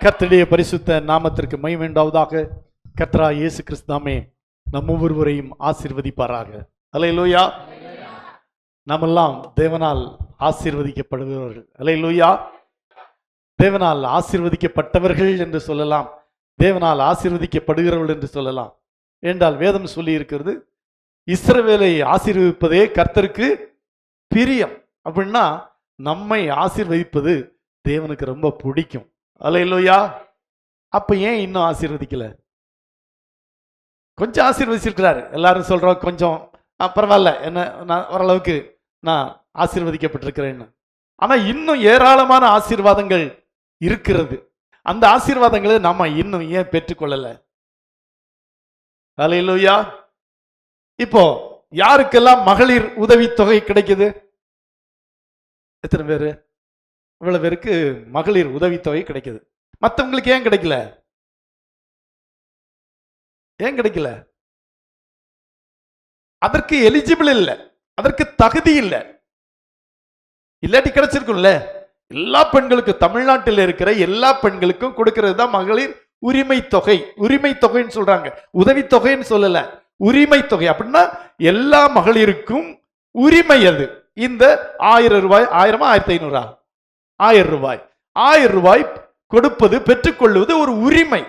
கர்த்தருடைய பரிசுத்த நாமத்திற்கு மகிமை உண்டாவதாக. கர்த்தராகிய இயேசு கிறிஸ்து தாமே நம் ஒவ்வொருவரையும் ஆசீர்வதிப்பாராக. அல்லேலூயா. நாமெல்லாம் தேவனால் ஆசீர்வதிக்கப்படுபவர்கள். அல்லேலூயா. தேவனால் ஆசீர்வதிக்கப்பட்டவர்கள் என்று சொல்லலாம், தேவனால் ஆசீர்வதிக்கப்படுகிறவர்கள் என்று சொல்லலாம். என்றால் வேதம் சொல்லி இருக்கிறது, இஸ்ரவேலை ஆசீர்வதிப்பதே கர்த்தருக்கு பிரியம். அப்படின்னா நம்மை ஆசீர்வதிப்பது தேவனுக்கு ரொம்ப பிடிக்கும். அல்லேலூயா. அப்ப ஏன் இன்னும் ஆசீர்வதிக்கல? கொஞ்சம் ஆசீர்வதிச்சிருக்கிறாரு. எல்லாரும் சொல்றோம் கொஞ்சம் பரவாயில்ல, என்ன நான் ஓரளவுக்கு நான் ஆசீர்வதிக்கப்பட்டிருக்கிறேன்னு. ஆனா இன்னும் ஏராளமான ஆசீர்வாதங்கள் இருக்கிறது. அந்த ஆசீர்வாதங்களை நம்ம இன்னும் ஏன் பெற்றுக்கொள்ளல? அல்லேலூயா. இப்போ யாருக்கெல்லாம் மகளிர் உதவித்தொகை கிடைக்குது? எத்தனை பேரு? இவ்வளவு பேருக்கு மகளிர் உதவித்தொகை கிடைக்குது. மற்றவங்களுக்கு ஏன் கிடைக்கல? ஏன் கிடைக்கல? அதற்கு எலிஜிபிள் இல்லை, அதற்கு தகுதி இல்லை. இல்லாட்டி கிடைச்சிருக்கும்ல. எல்லா பெண்களுக்கும், தமிழ்நாட்டில் இருக்கிற எல்லா பெண்களுக்கும் கொடுக்கிறது தான் மகளிர் உரிமை தொகை. உரிமை தொகைன்னு சொல்றாங்க, உதவித்தொகைன்னு சொல்லல, உரிமை தொகை. அப்படின்னா எல்லா மகளிருக்கும் உரிமை. அது இந்த 1000 ரூபாய், 1000 1500 1000 ரூபாய், 1000 ரூபாய் கொடுப்பது, பெற்றுக்கொள்வது ஒரு உரிமை.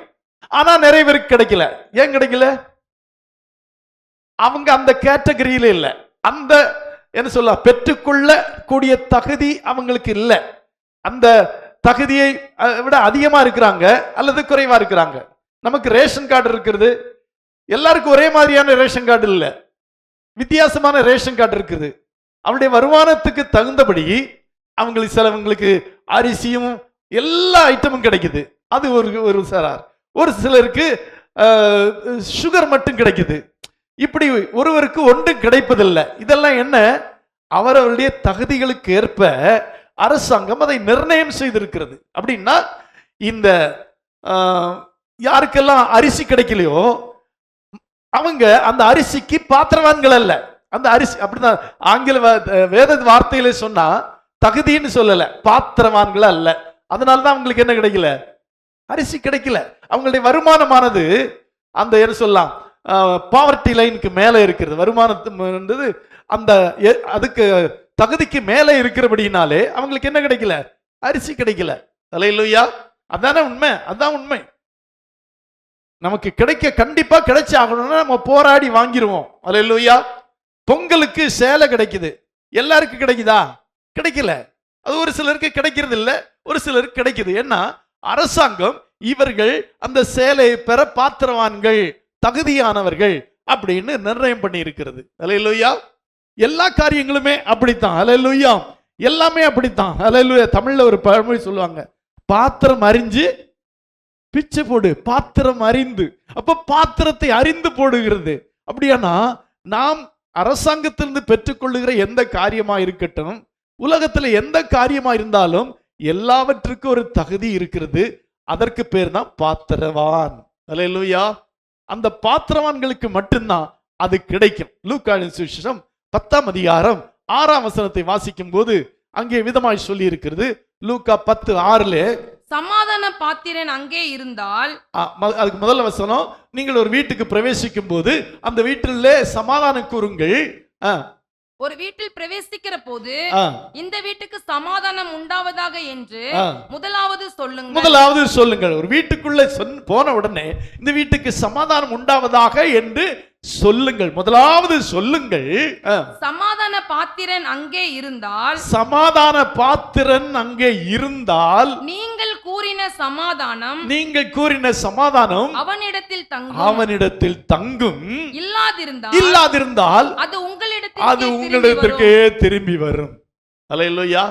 ஆனா நிறைய பேருக்கு கிடைக்கல. ஏன் கிடைக்கல? அவங்க அந்த கேட்டகரியில இல்ல. அந்த என்ன சொல்ல, பெற்றுக்கொள்ள கூடிய தகுதி அவங்களுக்கு இல்லை. அந்த தகுதியை விட அதிகமா இருக்கிறாங்க அல்லது குறைவா இருக்கிறாங்க. நமக்கு ரேஷன் கார்டு இருக்கிறது, எல்லாருக்கும் ஒரே மாதிரியான ரேஷன் கார்டு இல்லை, வித்தியாசமான ரேஷன் கார்டு இருக்குது. அவருடைய வருமானத்துக்கு தகுந்தபடி அவங்களுக்கு சிலவங்களுக்கு அரிசியும் எல்லா ஐட்டமும் கிடைக்குது. அது ஒரு சாரார். ஒரு சிலருக்கு சுகர் மட்டும் கிடைக்குது. இப்படி ஒருவருக்கு ஒன்றும் கிடைப்பதில்லை. இதெல்லாம் என்ன? அவரவருடைய தகுதிகளுக்கு ஏற்ப அரசாங்கம் அதை நிர்ணயம் செய்திருக்கிறது. அப்படின்னா இந்த யாருக்கெல்லாம் அரிசி கிடைக்கலையோ அவங்க அந்த அரிசிக்கு பாத்திரவான்கள் அல்ல. அந்த அரிசி அப்படிதான் ஆங்கில வேத வார்த்தையில சொன்னா தகுதின்னு சொல்லல, பாத்திரவான்கள் அல்ல. அதனாலதான் அவங்களுக்கு என்ன கிடைக்கல? அரிசி கிடைக்கல. அவங்களுடைய வருமானமானது அந்த என்ன சொல்லலாம், பாவர்ட்டி லைனுக்கு மேல இருக்கிறது. வருமானத்து அந்த அதுக்கு தகுதிக்கு மேல இருக்கிறபடினாலே அவங்களுக்கு என்ன கிடைக்கல? அரிசி கிடைக்கல. அல்லேலூயா. அதானே உண்மை, அதான் உண்மை. நமக்கு கிடைக்க கண்டிப்பா கிடைச்சி ஆகணும்னா நம்ம போராடி வாங்கிடுவோம். அல்லேலூயா. பொங்கலுக்கு சேலை கிடைக்குது, எல்லாருக்கும் கிடைக்குதா? கிடைக்கல. அது ஒரு சிலருக்கு கிடைக்கிறது இல்லை, ஒரு சிலருக்கு கிடைக்குது. ஏன்னா அரசாங்கம் இவர்கள் அந்த சேலையை பெற பாத்திரவான்கள், தகுதியானவர்கள் அப்படின்னு நிர்ணயம் பண்ணி இருக்கிறது. அல்லேலூயா. எல்லா காரியங்களுமே அப்படித்தான். அல்லேலூயா. எல்லாமே அப்படித்தான். அல்லேலூயா. தமிழ்ல ஒரு பழமொழி சொல்லுவாங்க, பாத்திரம் அறிஞ்சு பிச்சை போடு. பாத்திரம் அறிந்து, அப்ப பாத்திரத்தை அறிந்து போடுகிறது. அப்படியானா நாம் அரசாங்கத்திலிருந்து பெற்றுக்கொள்ளுகிற எந்த காரியமா இருக்கட்டும், உலகத்துல எந்த காரியமா இருந்தாலும் எல்லாவற்றுக்கும் ஒரு தகுதி இருக்கிறது. அதற்கு பேர் தான் பாத்திரவான். அல்லேலூயா. அந்த பாத்திரவான்களுக்கு மட்டும்தான் அது கிடைக்கும். லூக்காவின் சுவிசேஷம் 10ஆம் அதிகாரம் 6ஆம் வசனத்தை வாசிக்கும் போது அங்கே விதமாய் சொல்லி இருக்கிறது. லூக்கா 10:6 சமாதான பாத்திரன் அங்கே இருந்தால், அதுக்கு முதல்ல வசனம், நீங்கள் ஒரு வீட்டுக்கு பிரவேசிக்கும் போது அந்த வீட்டிலே சமாதானம் கூறுங்கள். ஒரு வீட்டில் பிரவேசிக்கிற போது இந்த வீட்டுக்கு சமாதானம் உண்டாவதாக என்று முதலாவது சொல்லுங்கள். ஒரு வீட்டுக்குள்ள போன உடனே இந்த வீட்டுக்கு சமாதானம் உண்டாவதாக என்று சொல்லுங்கள். முதலாவது சொல்லுங்கள். சமாதான பாத்திரன் அங்கே இருந்தால், சமாதான பாத்திரன் அங்கே இருந்தால், நீங்கள் கூறின சமாதானம் அவனிடத்தில் தங்கும். இல்லாதிருந்தால் அது உங்களிடத்திற்கே திரும்பி வரும். அல்லேலூயா.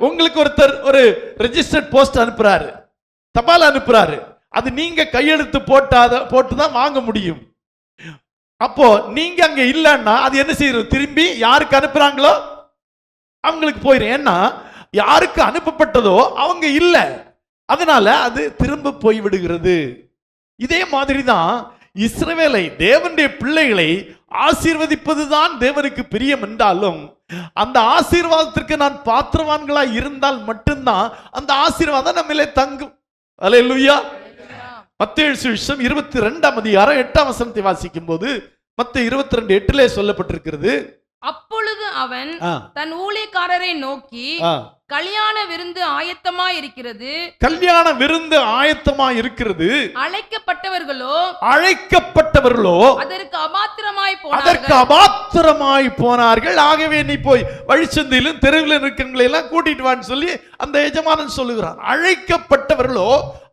உங்களுக்கு ஒருத்தர் ஒரு ரெஜிஸ்டர்ட் போஸ்ட் அனுப்புறாரு, தபால் அனுப்புறாரு. அது நீங்க கையெழுத்து போட்டுதான் வாங்க முடியும். அப்போ நீங்க அங்க இல்லைன்னா அது என்ன செய்யும்? திரும்பி யாருக்கு அனுப்புறாங்களோ அவங்களுக்கு போயிடும். ஏன்னா யாருக்கு அனுப்பப்பட்டதோ அவங்க இல்ல, அதனால அது திரும்ப போய்விடுகிறது. இதே மாதிரி தான் இஸ்ரவேலை, தேவனுடைய பிள்ளைகளை ஆசீர்வதிப்பதுதான் தேவனுக்கு பிரியம் என்றாலும், அந்த ஆசீர்வாதத்திற்கு நான் பாத்திரவான்களா இருந்தால் மட்டும்தான் அந்த ஆசீர்வாதம் நம்மளே தங்கும். அல்லேலூயா. மத்தேயு சுவிசேஷம் 22ஆம் அதிகாரம் 8ஆம் வசனத்தை வாசிக்கும் போது மத்தேயு 22:8 சொல்லப்பட்டிருக்கிறது. அப்பொழுது அவன் தன் ஊழியக்காரரை நோக்கி, கல்யாண விருந்து ஆயத்தமாய் இருக்கிறது, கல்யாண விருந்து ஆயத்தமாய் இருக்கிறது, அழைக்கப்பட்டவர்களோ அதற்கு அபாத்திரமாய் போனார்கள். ஆகவே நீ போய் வழிச்சந்தையிலும் தெருவில் இருக்கிறவங்களை எல்லாம் கூட்டிட்டு வான்னு சொல்லி அந்த எஜமானன் சொல்லுகிறான். அழைக்கப்பட்டவர்களோ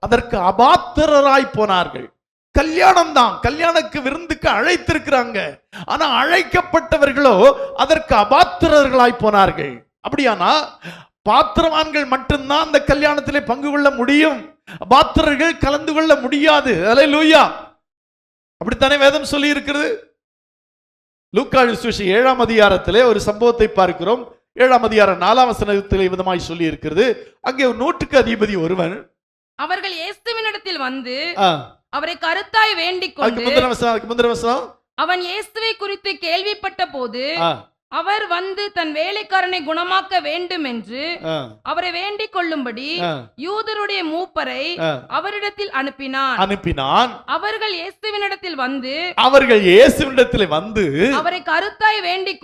அதற்கு அபாத்திரராய் போனார்கள். கல்யாணம் தான், கல்யாணக்கு விருந்துக்கு அழைத்திருக்கிறாங்க. ஆனா அழைக்கப்பட்டவர்களோ அதற்கு அபாத்திரர்களாய் போனார்கள். அப்படியானா பாத்திரவான்கள் மட்டும்தான் அந்த கல்யாணத்திலே பங்கு கொள்ள முடியும், பாத்திரர்கள் கலந்து கொள்ள முடியாது. அல்லேலூயா. அப்படித்தானே வேதம் சொல்லி இருக்கிறது. லூக்கா சுவிசேஷம் 7ஆம் அதிகாரத்திலே ஒரு சம்பவத்தை பார்க்கிறோம். 7ஆம் அதிகாரம் 4ஆம் வசனத்திலே விதமாய் சொல்லி இருக்கிறது. அங்கே ஒரு நூற்றுக்கு அதிபதி ஒருவன் அவர்கள் இயேசுவினிடத்தில் வந்து அவரை கருத்தாய் வேண்டிக் கொண்டு, முந்தின வசனம், அவன் இயேசுவை குறித்து கேள்விப்பட்ட போது அவர் வந்து தன் வேலைக்காரனை குணமாக்க வேண்டும் என்று அவரை வேண்டிக் கொள்ளும்படி யூதருடைய மூப்பரை அவரிடத்தில் அனுப்பினான். அவர்கள் இயேசுவினிடத்தில் வந்து அவரை கருத்தாய் வேண்டிக்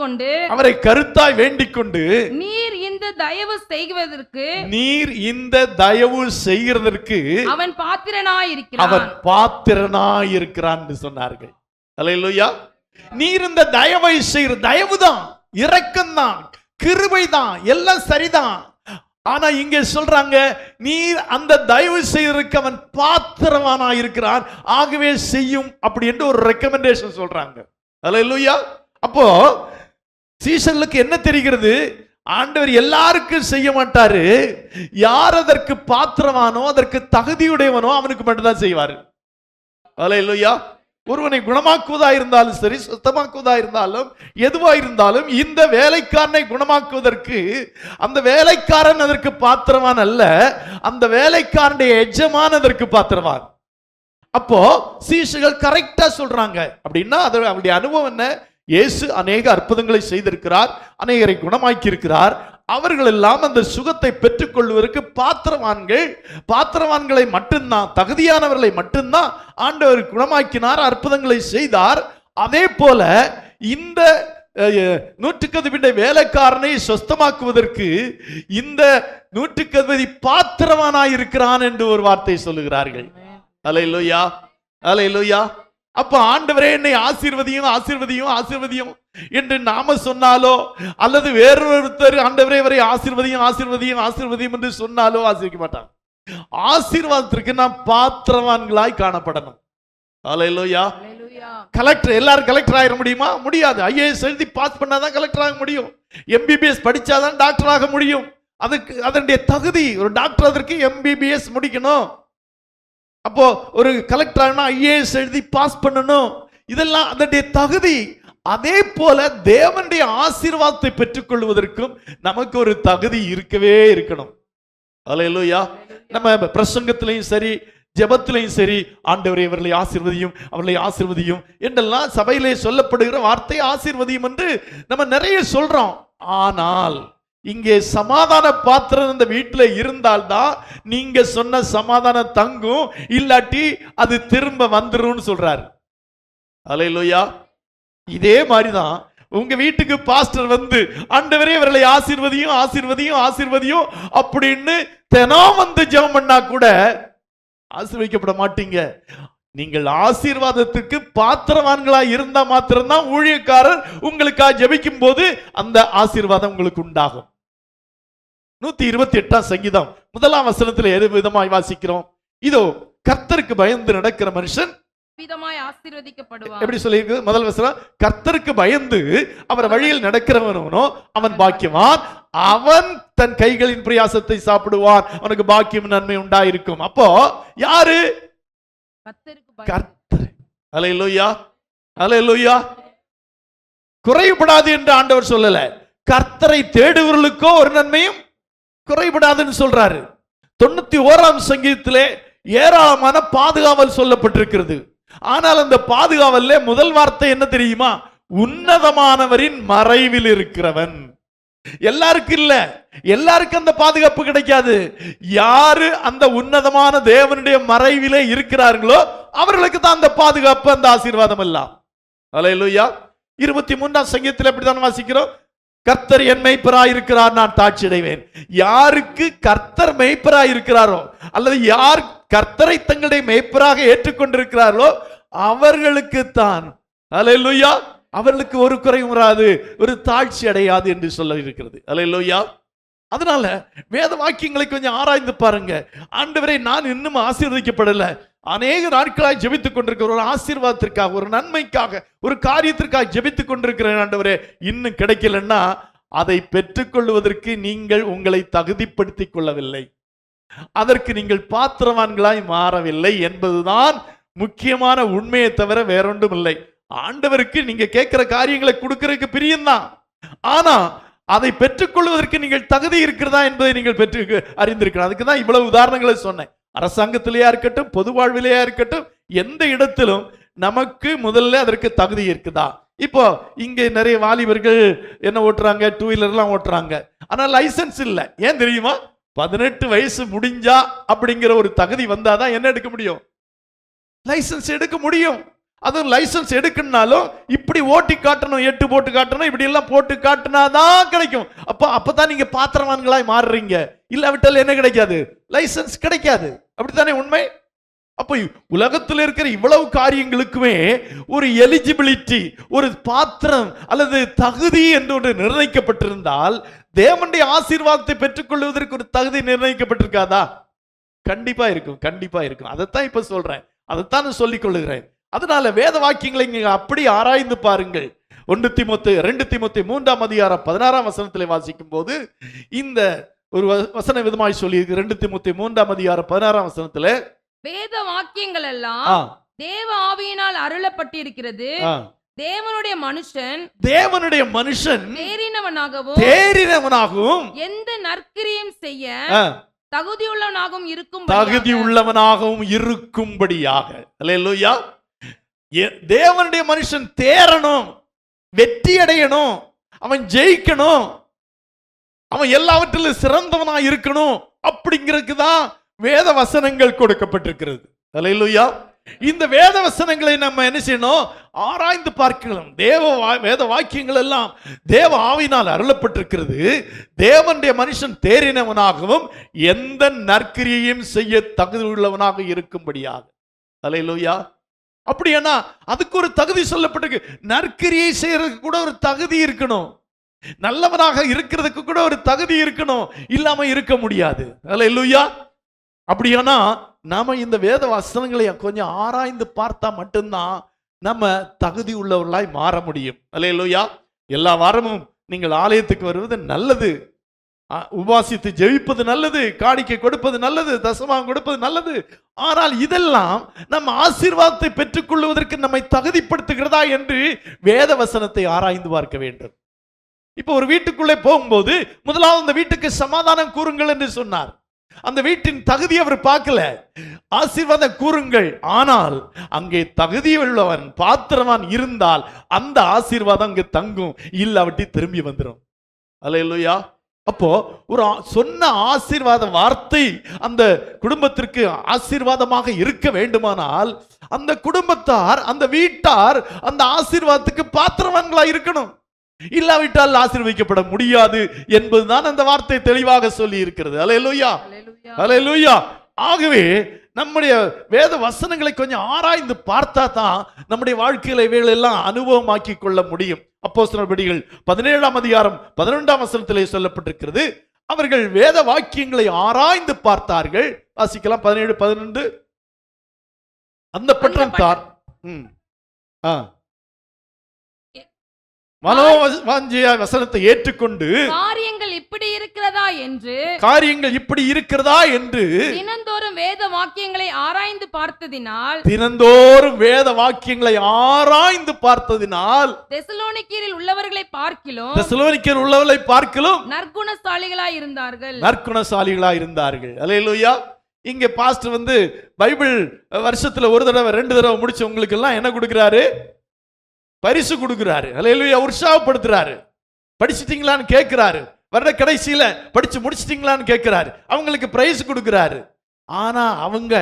கொண்டு நீர் இந்த தயவு செய்கிறதற்கு அவன் பாத்திரனாயிருக்கிறான் என்று சொன்னார்கள். அல்லேலூயா. நீர் இந்த தயவை செய்கிற, தயவுதான், இரக்கம்தான், கிருபைதான், எல்லாம் சரிதான். ஆனா இங்கே சொல்றாங்க, நீர் அந்த தயவு செய்வதற்கு அவன் பாத்திரவானா இருக்கிறான், ஆகவே செய்யும் அப்படி என்று ஒரு ரெக்கமெண்டேஷன் சொல்றாங்க. அல்லேலூயா. அப்போ சீசர்களுக்கு என்ன தெரிகிறது? ஆண்டவர் எல்லாருக்கும் செய்ய மாட்டாரு. யார் அதற்கு பாத்திரவானோ, அதற்கு தகுதியுடையவனோ அவனுக்கு மட்டும்தான் செய்வாரு. அல்லேலூயா. ஒருவனை குணமாக்குவதா இருந்தாலும் சரி, சுத்தமாக்குவதா இருந்தாலும், எதுவா இருந்தாலும் இந்த வேலைக்காரனை குணமாக்குவதற்கு அந்த வேலைக்காரன் அதற்கு பாத்திரவான் அல்ல, அந்த வேலைக்காரனுடைய எஜமான் அதற்கு பாத்திரவான். அப்போ சீஷர்கள் கரெக்டா சொல்றாங்க. அப்படின்னா அது அவருடைய அனுபவம் என்ன? இயேசு அநேக அற்புதங்களை செய்திருக்கிறார், அநேகரை குணமாக்கி இருக்கிறார். அவர்கள் எல்லாம் அந்த சுகத்தை பெற்றுக் கொள்வதற்கு பாத்திரவான்களை மட்டும்தான், தகுதியானவர்களை மட்டும்தான் ஆண்டவர் குணமாக்கினார், அற்புதங்களை செய்தார். அதே போல இந்த 100 வேலைக்காரனை சொஸ்தமாக்குவதற்கு இந்த 100 பாத்திரவானாய் இருக்கிறான் என்று ஒரு வார்த்தை சொல்லுகிறார்கள். அல்லேலூயா, அல்லேலூயா. அப்ப ஆண்டவரே என்னை ஆசீர்வதியும் ஆசீர்வதியும் ஆசீர்வதியும் என்று நாம சொன்னாலோ, அல்லது வேறொருத்தர் ஆண்டவரே இவரை ஆசீர்வதியும் ஆசீர்வதியும் ஆசீர்வதியும் என்று சொன்னாலோ ஆசீர்வதிக்க மாட்டாங்க. ஆசீர்வாதத்திற்கு நாம் பாத்திரவான்களாய் காணப்படணும். அல்லேலூயா. கலெக்டர், எல்லாரும் கலெக்டர் ஆயிட முடியுமா? முடியாது. ஐஏஎஸ் எழுதி பாஸ் பண்ணாதான் கலெக்டர் ஆக முடியும். எம்பிபிஎஸ் படிச்சாதான் டாக்டர் ஆக முடியும். அதுக்கு அதனுடைய தகுதி, ஒரு டாக்டர் அதற்கு எம்பிபிஎஸ் முடிக்கணும். அப்போ ஒரு கலெக்டர் ஐஏஎஸ் எழுதி பாஸ் பண்ணணும். இதெல்லாம் அதனுடைய தகுதி. அதே போல தேவனுடைய ஆசீர்வாதத்தை பெற்றுக் கொள்வதற்கும் நமக்கு ஒரு தகுதி இருக்கணும். அல்லேலூயா. நம்ம பிரசங்கத்திலையும் சரி, ஜெபத்திலையும் சரி, ஆண்டவரே இவர்களை ஆசீர்வதியும் அவர்களை ஆசீர்வதியும் என்றெல்லாம் சபையிலே சொல்லப்படுகிற வார்த்தை ஆசீர்வதியும் என்று நம்ம நிறைய சொல்றோம். ஆனால் இங்கே சமாதான பாத்திரம் இந்த வீட்டில் இருந்தால்தான் நீங்க சொன்ன சமாதானம் தங்கும், இல்லாட்டி அது திரும்ப வந்துரும் சொல்றாரு. அல்லேலூயா. இதே மாதிரிதான் உங்க வீட்டுக்கு பாஸ்டர் வந்து ஆண்டவரே இவர்களை ஆசீர்வதியும் ஆசீர்வதியும் ஆசீர்வதியும் அப்படின்னு தினம் வந்து ஜெபம் பண்ணா கூட ஆசீர்வதிக்கப்பட மாட்டீங்க. நீங்கள் ஆசீர்வாதத்துக்கு பாத்திரவான்களா இருந்தா மாத்திரம்தான் ஊழியக்காரர் உங்களுக்காக ஜெபிக்கும் போது அந்த ஆசீர்வாதம் உங்களுக்கு உண்டாகும். 128ஆம் சங்கீதம் 1ஆம் வசனத்தில் எது விதமாய் வாசிக்கிறோம்? இதோ கர்த்தருக்கு பயந்து நடக்கிற மனுஷன் விதமாய் ஆசீர்வதிக்கப்படுவான். எப்படி சொல்லியிருக்கு? முதல் வசனம், கர்த்தருக்கு பயந்து அவர் வழியில் நடக்கிறவனோ அவன் பாக்கியவான், அவன் தன் கைகளின் பிரயாசத்தை சாப்பிடுவான், அவனுக்கு பாக்கியம் நன்மை உண்டாயிருக்கும். அப்போ யாரு? கர்த்தர். அல்லேலூயா, அல்லேலூயா. குறைபடாது என்று ஆண்டவர் சொல்லல. கர்த்தரை தேடுவர்களுக்கோ ஒரு நன்மையும் குறைபடாதுன்னு சொல்றாரு. 91ஆம் சங்கீதத்திலே ஏராளமான பாதுகாவல் சொல்லப்பட்டிருக்கிறது. ஆனால் அந்த பாதுகாவல்ல முதல் வார்த்தை என்ன தெரியுமா? உன்னதமானவரின் மறைவில் இருக்கிறவன். எல்லாருக்கும் இல்ல, எல்லாருக்கும் அந்த பாதுகாப்பு கிடைக்காது. யாரு அந்த உன்னதமான தேவனுடைய மறைவிலே இருக்கிறார்களோ அவர்களுக்கு தான் அந்த பாதுகாப்பு, அந்த ஆசீர்வாதம் எல்லாம். அல்லேலூயா. 23ஆம் சங்கீதத்தில் அப்படித்தான் வாசிக்கிறோம், கர்த்தர் என் மேய்ப்பராய் இருக்கிறார், நான் தாட்சி அடைவேன். யாருக்கு கர்த்தர் மேய்ப்பராய் இருக்கிறாரோ, அல்லது யார் கர்த்தரை தங்களுடைய மேய்ப்பராக ஏற்றுக்கொண்டிருக்கிறார்களோ அவர்களுக்கு தான், அல்லேலூயா, அவர்களுக்கு ஒரு குறையும் வராது, ஒரு தாழ்ச்சி அடையாது என்று சொல்ல இருக்கிறது. அல்லேலூயா. அதனால வேத வாக்கியங்களை கொஞ்சம் ஆராய்ந்து பாருங்க. ஆண்டவரே, நான் இன்னும் ஆசீர்வதிக்கப்படல, அநேக நாட்களாய் ஜெபித்துக் கொண்டிருக்கிற ஒரு ஆசீர்வாதத்திற்காக, ஒரு நன்மைக்காக, ஒரு காரியத்திற்காக ஜெபித்துக் கொண்டிருக்கிறேன். ஆண்டவரே, இன்னும் கிடைக்கலன்னா அதை பெற்றுக்கொள்வதற்கு நீங்கள் உங்களை தகுதிப்படுத்திக் கொள்ளவில்லை, அதற்கு நீங்கள் பாத்திரவான்களாய் மாறவில்லை என்பதுதான் முக்கியமான உண்மையை தவிர வேறொன்றும் இல்லை. ஆண்டவருக்கு நீங்க கேட்கிற காரியங்களை கொடுக்கிறதுக்கு பிரியம்தான், ஆனா அதை பெற்றுக்கொள்வதற்கு நீங்கள் தகுதி இருக்கிறதா என்பதை நீங்கள் பெற்று அறிந்திருக்கணும். அதுக்கு தான் இவ்வளவு உதாரணங்களை சொன்னேன். அரசாங்கத்திலேயா இருக்கட்டும், பொது வாழ்விலேயா இருக்கட்டும், எந்த இடத்திலும் நமக்கு முதல்ல அதற்கு தகுதி இருக்குதா. இப்போ இங்க நிறைய வாலிபர்கள் என்ன ஓட்டுறாங்க, டூ வீலர்லாம் ஓட்டுறாங்க, ஆனா லைசன்ஸ் இல்லை. ஏன் தெரியுமா? 18 வயசு முடிஞ்சா அப்படிங்கிற ஒரு தகுதி வந்தாதான் என்ன எடுக்க முடியும், லைசன்ஸ் எடுக்க முடியும். அதுவும் லைசன்ஸ் எடுக்கணும்னாலும் இப்படி ஓட்டி காட்டணும், 8 போட்டு காட்டணும், இப்படி எல்லாம் போட்டு காட்டினாதான் கிடைக்கும். அப்பதான் நீங்க பாத்திரவான்களாய் மாறுறீங்க. இல்லாவிட்டால் என்ன கிடைக்காது, லைசன்ஸ் கிடைக்காது. அப்படித்தானே உண்மை? அப்ப உலகத்தில் இருக்கிற இவ்வளவு காரியங்களுக்குமே ஒரு எலிஜிபிலிட்டி, ஒரு பாத்திரம் அல்லது தகுதி என்று ஒன்று நிர்ணயிக்கப்பட்டிருந்தால், தேவனுடைய ஆசீர்வாதத்தை பெற்றுக்கொள்வதற்கு ஒரு தகுதி நிர்ணயிக்கப்பட்டிருக்காதா? கண்டிப்பா இருக்கும், கண்டிப்பா இருக்கும். அதைத்தான் இப்ப சொல்றேன், அதைத்தான் சொல்லிக் கொள்ளுகிறேன். அதனால வேத வாக்கியங்களை நீங்க அப்படி ஆராய்ந்து பாருங்கள். 2 தீமோத்தேயு 3ஆம் அதிகாரம் 16ஆம் வசனத்திலே வாசிக்கும் போது இந்த ஒரு வசன விதமாய் சொல்லி இருக்கு. 2 தீமோத்தேயு 3ஆம் அதிகாரம் 16ஆம் வசனத்திலே, வேத வாக்கியங்கள் எல்லாம் தேவ ஆவியினால் அருளப்பட்டிருக்கிறது, தேவனுடைய மனுஷன் தேறினவனாகவும் எந்த நற்கிரியும் செய்ய தகுதியுள்ளவனாகவும் இருக்கும்படியாக. அல்லேலூயா. தேவனுடைய மனுஷன் தேறணும், வெற்றி அடையணும், அவன் ஜெயிக்கணும், அவன் எல்லாவற்றிலும் சிறந்தவனா இருக்கணும். அப்படிங்கிறதுக்கு தான் வேத வசனங்கள் கொடுக்கப்பட்டிருக்கிறது. அல்லேலூயா. இந்த வேத வசனங்களை நம்ம என்ன செய்யணும், ஆராய்ந்து பார்க்கலாம். வேத வாக்கியங்கள் எல்லாம் தேவ ஆவியினால் அருளப்பட்டிருக்கிறது. தேவனுடைய மனுஷன் தேறினவனாகவும் எந்த நற்கிரியையும் செய்ய தகுதியுள்ளவனாக இருக்கும்படியாக. அல்லேலூயா. அப்படியானா அதுக்கு ஒரு தகுதி சொல்லப்பட்டிருக்கு. நற்கிரியை செய்யறதுக்கு கூட ஒரு தகுதி இருக்கணும், நல்லவனாக இருக்கிறதுக்கு கூட ஒரு தகுதி இருக்கணும், இல்லாம இருக்க முடியாது. அல்லேலூயா. அப்படியானா நாம இந்த வேத வசனங்களை கொஞ்சம் ஆராய்ந்து பார்த்தா மட்டும்தான் நம்ம தகுதி உள்ளவர்களாய் மாற முடியும். அல்லேலூயா. எல்லா வாரமும் நீங்கள் ஆலயத்துக்கு வருவது நல்லது, உபாசித்து ஜெபிப்பது நல்லது, காணிக்கை கொடுப்பது நல்லது, தசமாகம் கொடுப்பது நல்லது. ஆனால் இதெல்லாம் நம்ம ஆசீர்வாதத்தை பெற்றுக்கொள்வதற்கு நம்மை தகுதிப்படுத்துகிறதா என்று வேத வசனத்தை ஆராய்ந்து பார்க்க வேண்டும். இப்போ ஒரு வீட்டுக்குள்ளே போகும்போது முதலாவது அந்த வீட்டுக்கு சமாதானம் கூறுங்கள் என்று சொன்னார். அந்த வீட்டின் தகுதி அவர் பார்க்கல, ஆசீர்வாதம் கூறுங்கள். ஆனால் அங்கே தகுதியுள்ளவன் பாத்திரவான் இருந்தால் அந்த ஆசீர்வாதம் அங்கே தங்கும், இல்லாவிட்டு திரும்பி வந்துடும். அல்லேலூயா. அப்போ ஒரு சொன்ன ஆசீர்வாத வார்த்தை அந்த குடும்பத்திற்கு ஆசீர்வாதமாக இருக்க வேண்டுமானால் அந்த குடும்பத்தார், அந்த வீட்டார் அந்த ஆசீர்வாதத்துக்கு பாத்திரவான்களா இருக்கணும். இல்லாவிட்டால் ஆசீர்வதிக்கப்பட முடியாது என்பதுதான் அந்த வார்த்தை தெளிவாக சொல்லி இருக்கிறது. அல்லேலூயா, அல்லேலூயா. ஆகவே நம்முடைய வேத வசனங்களை கொஞ்சம் ஆராய்ந்து பார்த்தா தான் நம்முடைய வாழ்க்கையில இவைகளெல்லாம் அனுபவமாக்கி கொள்ள முடியும். அப்போஸ்தலர் நடபடிகள் 17ஆம் அதிகாரம் 11ஆம் வசனத்திலே சொல்லப்பட்டிருக்கிறது, அவர்கள் வேத வாக்கியங்களை ஆராய்ந்து பார்த்தார்கள். வாசிக்கலாம் 17-12. அந்த பட்டணத்தார் மனோவாஞ்சிய வசனத்தை ஏற்றுக்கொண்டு காரியங்கள் இப்படி இருக்கிறதா என்று தினந்தோறும் வேத வாக்கியங்களை ஆராய்ந்து பார்த்ததினால் தெசலோனிக்கேயரில் உள்ளவர்களை பார்க்கிலும் நற்குணசாலிகளாய் இருந்தார்கள். அல்லேலூயா. இங்க பாஸ்டர் பைபிள் வருஷத்துல ஒரு தடவை 2 தடவை முடிச்சு உங்களுக்கு எல்லாம் என்ன கொடுக்கிறாரு, பரிசு கொடுக்கிறாரு. அல்லேலூயா. உற்சாகப்படுத்துறாரு. படிச்சிட்டீங்களான்னு கேட்கிறாரு. வருட கடைசியில படிச்சு முடிச்சிட்டீங்களான்னு கேட்கிறாரு. அவங்களுக்கு பிரைஸ் கொடுக்கிறாரு. ஆனா அவங்க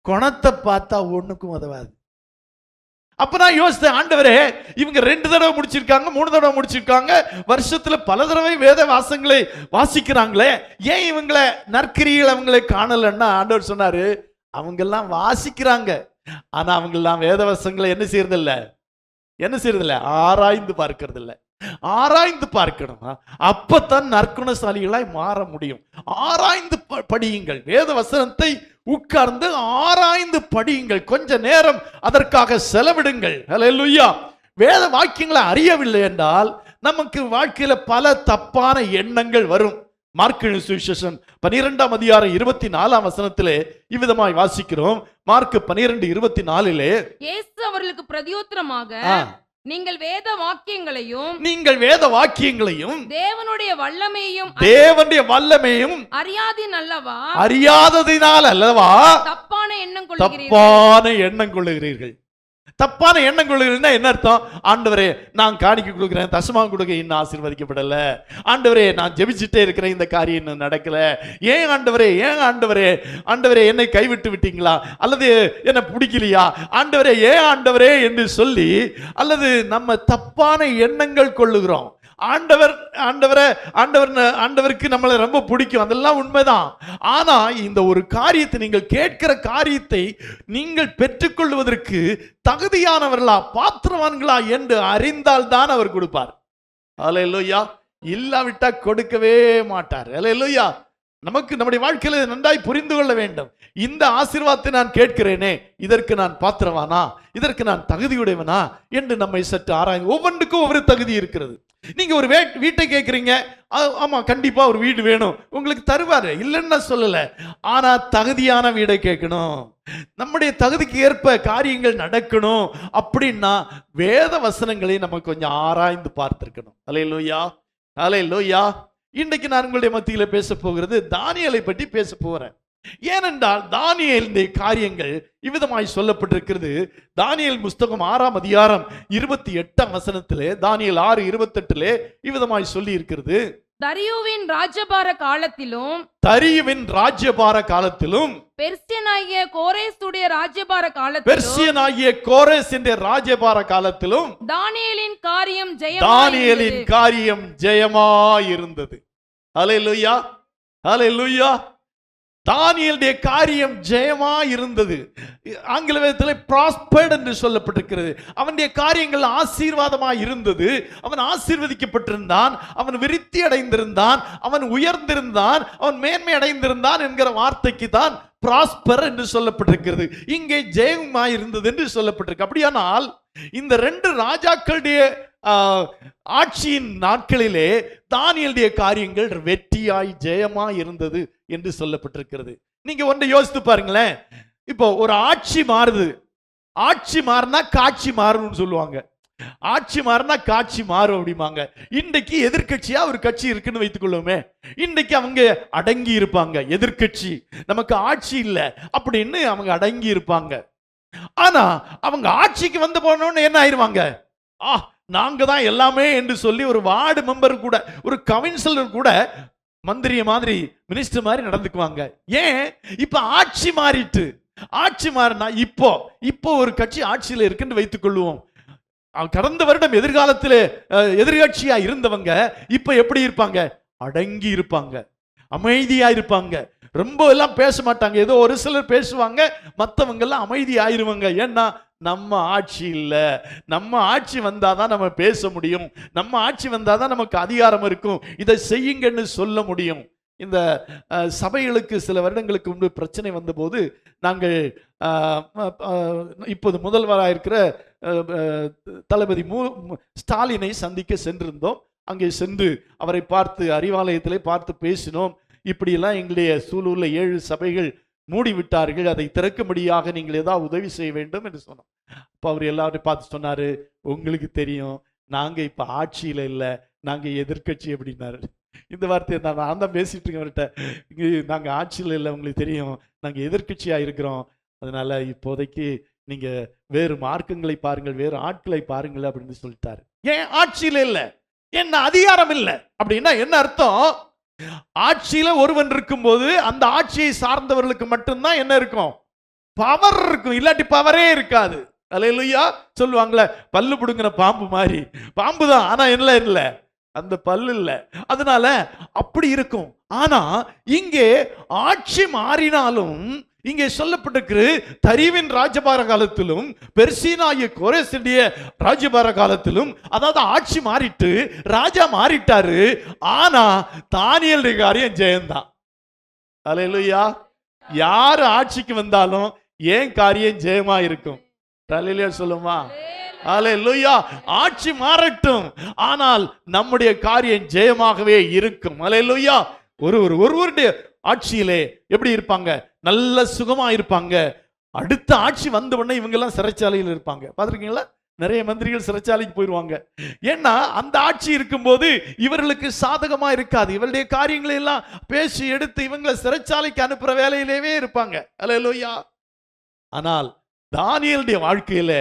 குணத்தை பார்த்தா ஒண்ணுக்கும் உதவாது. அப்ப நான் யோசித்தேன், ஆண்டவரே இவங்க 2 தடவை முடிச்சிருக்காங்க, 3 தடவை முடிச்சிருக்காங்க, வருஷத்துல பல தடவை வேத வாசங்களை வாசிக்கிறாங்களே, ஏன் இவங்களை நற்கிரிகள் அவங்களை காணலன்னா ஆண்டவர் சொன்னாரு, அவங்க எல்லாம் வாசிக்கிறாங்க, ஆனா அவங்க எல்லாம் வேத வசங்களை என்ன செய்யறதில்ல, ஆராய்ந்து பார்க்கறது இல்ல. ஆராய்ந்து பார்க்கணும். அப்பதான் நற்குணசாலிகளாய் மாற முடியும். ஆராய்ந்து படியுங்கள், வேத வசனத்தை உட்கார்ந்து ஆராய்ந்து படியுங்கள், கொஞ்ச நேரம் அதற்காக செலவிடுங்கள். ஹல்லேலூயா. வேத வாக்கியங்களை அறியவில்லை என்றால் நமக்கு வாழ்க்கையில பல தப்பான எண்ணங்கள் வரும். மார்க் சுவிசேஷம் 12ஆம் அதிகாரம் 24ஆம் வசனத்திலே இவ்விதமாய் வாசிக்கிறோம். மார்க் 12:24 இயேசு அவர்களுக்கு பிரதியுத்தரமாக, நீங்கள் வேத வாக்கியங்களையும் தேவனுடைய வல்லமையையும் அறியாததினால் அல்லவா தப்பான எண்ணம் கொள்ளுகிறீர்கள். தப்பான எண்ணம் கொள்ளுகிறீர்கள்னா என்ன அர்த்தம்? ஆண்டவரே நான் காணிக்கை கொடுக்கிறேன், தசமாக கொடுக்க இன்னும் ஆசீர்வதிக்கப்படல, ஆண்டவரே நான் ஜெபிச்சுட்டே இருக்கிறேன், இந்த காரியம் இன்னும் நடக்கல, ஏன் ஆண்டவரே என்னை கைவிட்டு விட்டீங்களா, அல்லது என்ன பிடிக்கலையா ஆண்டவரே, ஏன் ஆண்டவரே என்று சொல்லி அல்லது நம்ம தப்பான எண்ணங்கள் கொள்ளுகிறோம். ஆண்டவருக்கு நம்மளை ரொம்ப பிடிக்கும், அதெல்லாம் உண்மைதான். ஆனா இந்த ஒரு காரியத்தை, நீங்கள் கேட்கிற காரியத்தை நீங்கள் பெற்றுக்கொள்வதற்கு தகுதியானவர்களா, பாத்திரவான்களா என்று அறிந்தால் தான் அவர் கொடுப்பார். அல்லேலூயா. இல்லாவிட்டா கொடுக்கவே மாட்டார். அல்லேலூயா. நமக்கு நம்முடைய வாழ்க்கையில நன்றாய் புரிந்து கொள்ள வேண்டும். இந்த ஆசீர்வாதத்தை நான் கேட்கிறேனே, இதற்கு நான் பாத்திரவானா, இதற்கு நான் தகுதியுடையவனா என்று நம்மை சற்று ஆராய்ந்து, ஒவ்வொன்றுக்கும் ஒவ்வொரு தகுதி இருக்கிறது. நீங்க ஒரு வீட்டை கேட்கிறீங்க, ஆமா கண்டிப்பா ஒரு வீடு வேணும், உங்களுக்கு தருவாரு, இல்லைன்னு சொல்லல. ஆனா தகுதியான வீடை கேட்கணும், நம்முடைய தகுதிக்கு ஏற்ப காரியங்கள் நடக்கணும். அப்படின்னா வேத வசனங்களை நம்ம கொஞ்சம் ஆராய்ந்து பார்த்திருக்கணும். அல்லேலூயா, அல்லேலூயா. இன்றைக்கு நான் உங்களுடைய மத்தியில பேச போகிறது தானியேலை பற்றி பேச போறேன். ஏனென்றால் தானியேலின் காரியங்கள் இவ்விதமாய் சொல்லப்பட்டிருக்கிறது. தானியேல் புஸ்தகம் 6ஆம் அதிகாரம் 28ஆம் வசனத்திலே, தானியேல் 6:28 இவ்விதமாய் சொல்லி இருக்கிறது. தரியுவின் ராஜ்யபார காலத்திலும் பெர்சியனாகிய கோரேசுடைய ராஜ்யபார காலத்திலும் தானியேலின் காரியம் ஜெயமாயிருந்தது. அல்லேலூயா, அல்லேலூயா. தானியேலுடைய காரியம் ஜெயமா இருந்தது. ஆங்கில வேதத்தில் prospered என்று சொல்லப்பட்டிருக்கிறது. அவனுடைய காரியங்கள் ஆசீர்வாதமாய் இருந்தது. அவன் ஆசீர்வதிக்கப்பட்டிருந்தான், அவன் விருத்தி அடைந்திருந்தான், அவன் உயர்ந்திருந்தான், அவன் மேன்மை அடைந்திருந்தான் என்கிற வார்த்தைக்கு தான் prosper என்று சொல்லப்பட்டிருக்கிறது. இங்கே ஜெயமாய் இருந்தது என்று சொல்லப்பட்டிருக்கு. அப்படியானால் இந்த 2 ராஜாக்களுடைய ஆட்சியின் நாட்களிலே தானியேலுடைய காரியங்கள் வெற்றியாய் ஜெயமாய் இருந்தது என்று சொல்லப்பட்டிருக்கிறது. நீங்க ஒன்றை யோசித்து பாருங்களேன். இப்போ ஒரு ஆட்சி மாறுது, ஆட்சி மாறினா காட்சி மாறும்னு சொல்லுவாங்க. ஆட்சி மாறினா காட்சி மாறும் அப்படிமாங்க. இன்றைக்கு எதிர்கட்சியா ஒரு கட்சி இருக்குன்னு வைத்துக் கொள்ளுமே, இன்றைக்கு அவங்க அடங்கி இருப்பாங்க. எதிர்கட்சி, நமக்கு ஆட்சி இல்லை அப்படின்னு அவங்க அடங்கி இருப்பாங்க. ஆனா அவங்க ஆட்சிக்கு வந்து போனோன்னு என்ன ஆயிருவாங்க, நாங்க தான் எல்லாமே என்று சொல்லி ஒரு வார்டு மெம்பர் கூட, ஒரு கவுன்சிலர் கூட மந்திரிய மாதிரி, மினிஸ்டர் மாதிரி நடந்துக்குவாங்க. ஏன்? இப்ப ஆட்சி மாறிட்டு, ஆட்சி மாறினா இப்போ ஒரு கட்சி ஆட்சியில் இருக்குன்னு வைத்துக் கொள்வோம். கடந்த வருடம் எதிர்காலத்தில் எதிர்கட்சியா இருந்தவங்க இப்ப எப்படி இருப்பாங்க? அடங்கி இருப்பாங்க, அமைதியா இருப்பாங்க, ரொம்ப எல்லாம் பேச மாட்டாங்க. ஏதோ ஒரு சிலர் பேசுவாங்க, மற்றவங்க எல்லாம் அமைதி ஆயிருவாங்க. ஏன்னா நம்ம ஆட்சி இல்லை. நம்ம ஆட்சி வந்தாதான் நம்ம பேச முடியும், நம்ம ஆட்சி வந்தாதான் நமக்கு அதிகாரம் இருக்கும், இதை செய்யுங்கன்னு சொல்ல முடியும். இந்த சபைகளுக்கு சில வருடங்களுக்கு முன்பு பிரச்சனை வந்தபோது நாங்கள் இப்போது முதல்வராக இருக்கிற தளபதி ஸ்டாலினை சந்திக்க சென்றிருந்தோம். அங்கே சென்று அவரை பார்த்து, அறிவாலயத்திலே பார்த்து பேசினோம். இப்படியெல்லாம் எங்களுடைய சூலூர்ல 7 சபைகள் மூடிவிட்டார்கள், அதை திறக்கும்படியாக நீங்கள் ஏதாவது உதவி செய்ய வேண்டும் என்று சொன்னோம். அப்போ அவர் எல்லாரையும் பார்த்து சொன்னாரு, உங்களுக்கு தெரியும் நாங்க இப்ப ஆட்சியில இல்லை, நாங்க எதிர்கட்சி அப்படின்னாரு. இந்த வார்த்தையை நான் தான் பேசிட்டு இருக்கேன் அவர்கிட்ட. நாங்க ஆட்சியில் இல்லை, உங்களுக்கு தெரியும் நாங்க எதிர்கட்சியா இருக்கிறோம், அதனால இப்போதைக்கு நீங்க வேறு மார்க்கங்களை பாருங்கள், வேறு ஆட்களை பாருங்கள் அப்படின்னு சொல்லிட்டாரு. ஏன் ஆட்சியில இல்லை? என்ன அதிகாரம் இல்லை. அப்படின்னா என்ன அர்த்தம்? ஆட்சியில ஒருவன் இருக்கும்போது அந்த ஆட்சியை சார்ந்தவர்களுக்கு மட்டும்தான் என்ன இருக்கும்? பவர் இருக்கும், இல்லாட்டி பவரே இருக்காது. அல்லேலூயா. சொல்லுவாங்களே பல்லு புடுங்கின பாம்பு மாதிரி, பாம்பு தான் ஆனா என்ன இல்ல, அந்த பல்லு இல்ல. அதனால அப்படி இருக்கும். ஆனா இங்கே ஆட்சி மாறினாலும் இங்கே சொல்லப்பட்டிருக்கு, தரிவின் ராஜபார காலத்திலும் பெர்சீனாகிய கோரேசுடைய ராஜபார காலத்திலும், அதாவது ஆட்சி மாறிட்டு ராஜா மாறிட்டாரு, ஆனா தானியேலுடைய காரியம் ஜெயந்தான். அல்லேலூயா. யாரு ஆட்சிக்கு வந்தாலும் ஏன் காரியம் ஜெயமா இருக்கும். அல்லேலூயா சொல்லுமா. அல்லேலூயா. ஆட்சி மாறட்டும், ஆனால் நம்முடைய காரியம் ஜெயமாகவே இருக்கும். அல்லேலூயா. ஒருவருடைய ஆட்சியிலே எப்படி இருப்பாங்க? நல்ல சுகமா இருப்பாங்க. அடுத்த ஆட்சி வந்த உடனே இவங்க எல்லாம் சிறைச்சாலையில் இருப்பாங்க. பார்த்திருக்கீங்களா? நிறைய மந்திரிகள் சிறைச்சாலைக்கு போயிடுவாங்க. ஏன்னா அந்த ஆட்சி இருக்கும்போது இவர்களுக்கு சாதகமா இருக்காது. இவருடைய காரியங்களை எல்லாம் பேசி எடுத்து இவங்களை சிறைச்சாலைக்கு அனுப்புற வேலையிலேயே இருப்பாங்க. அல்லேலூயா. ஆனால் தானியேலுடைய வாழ்க்கையில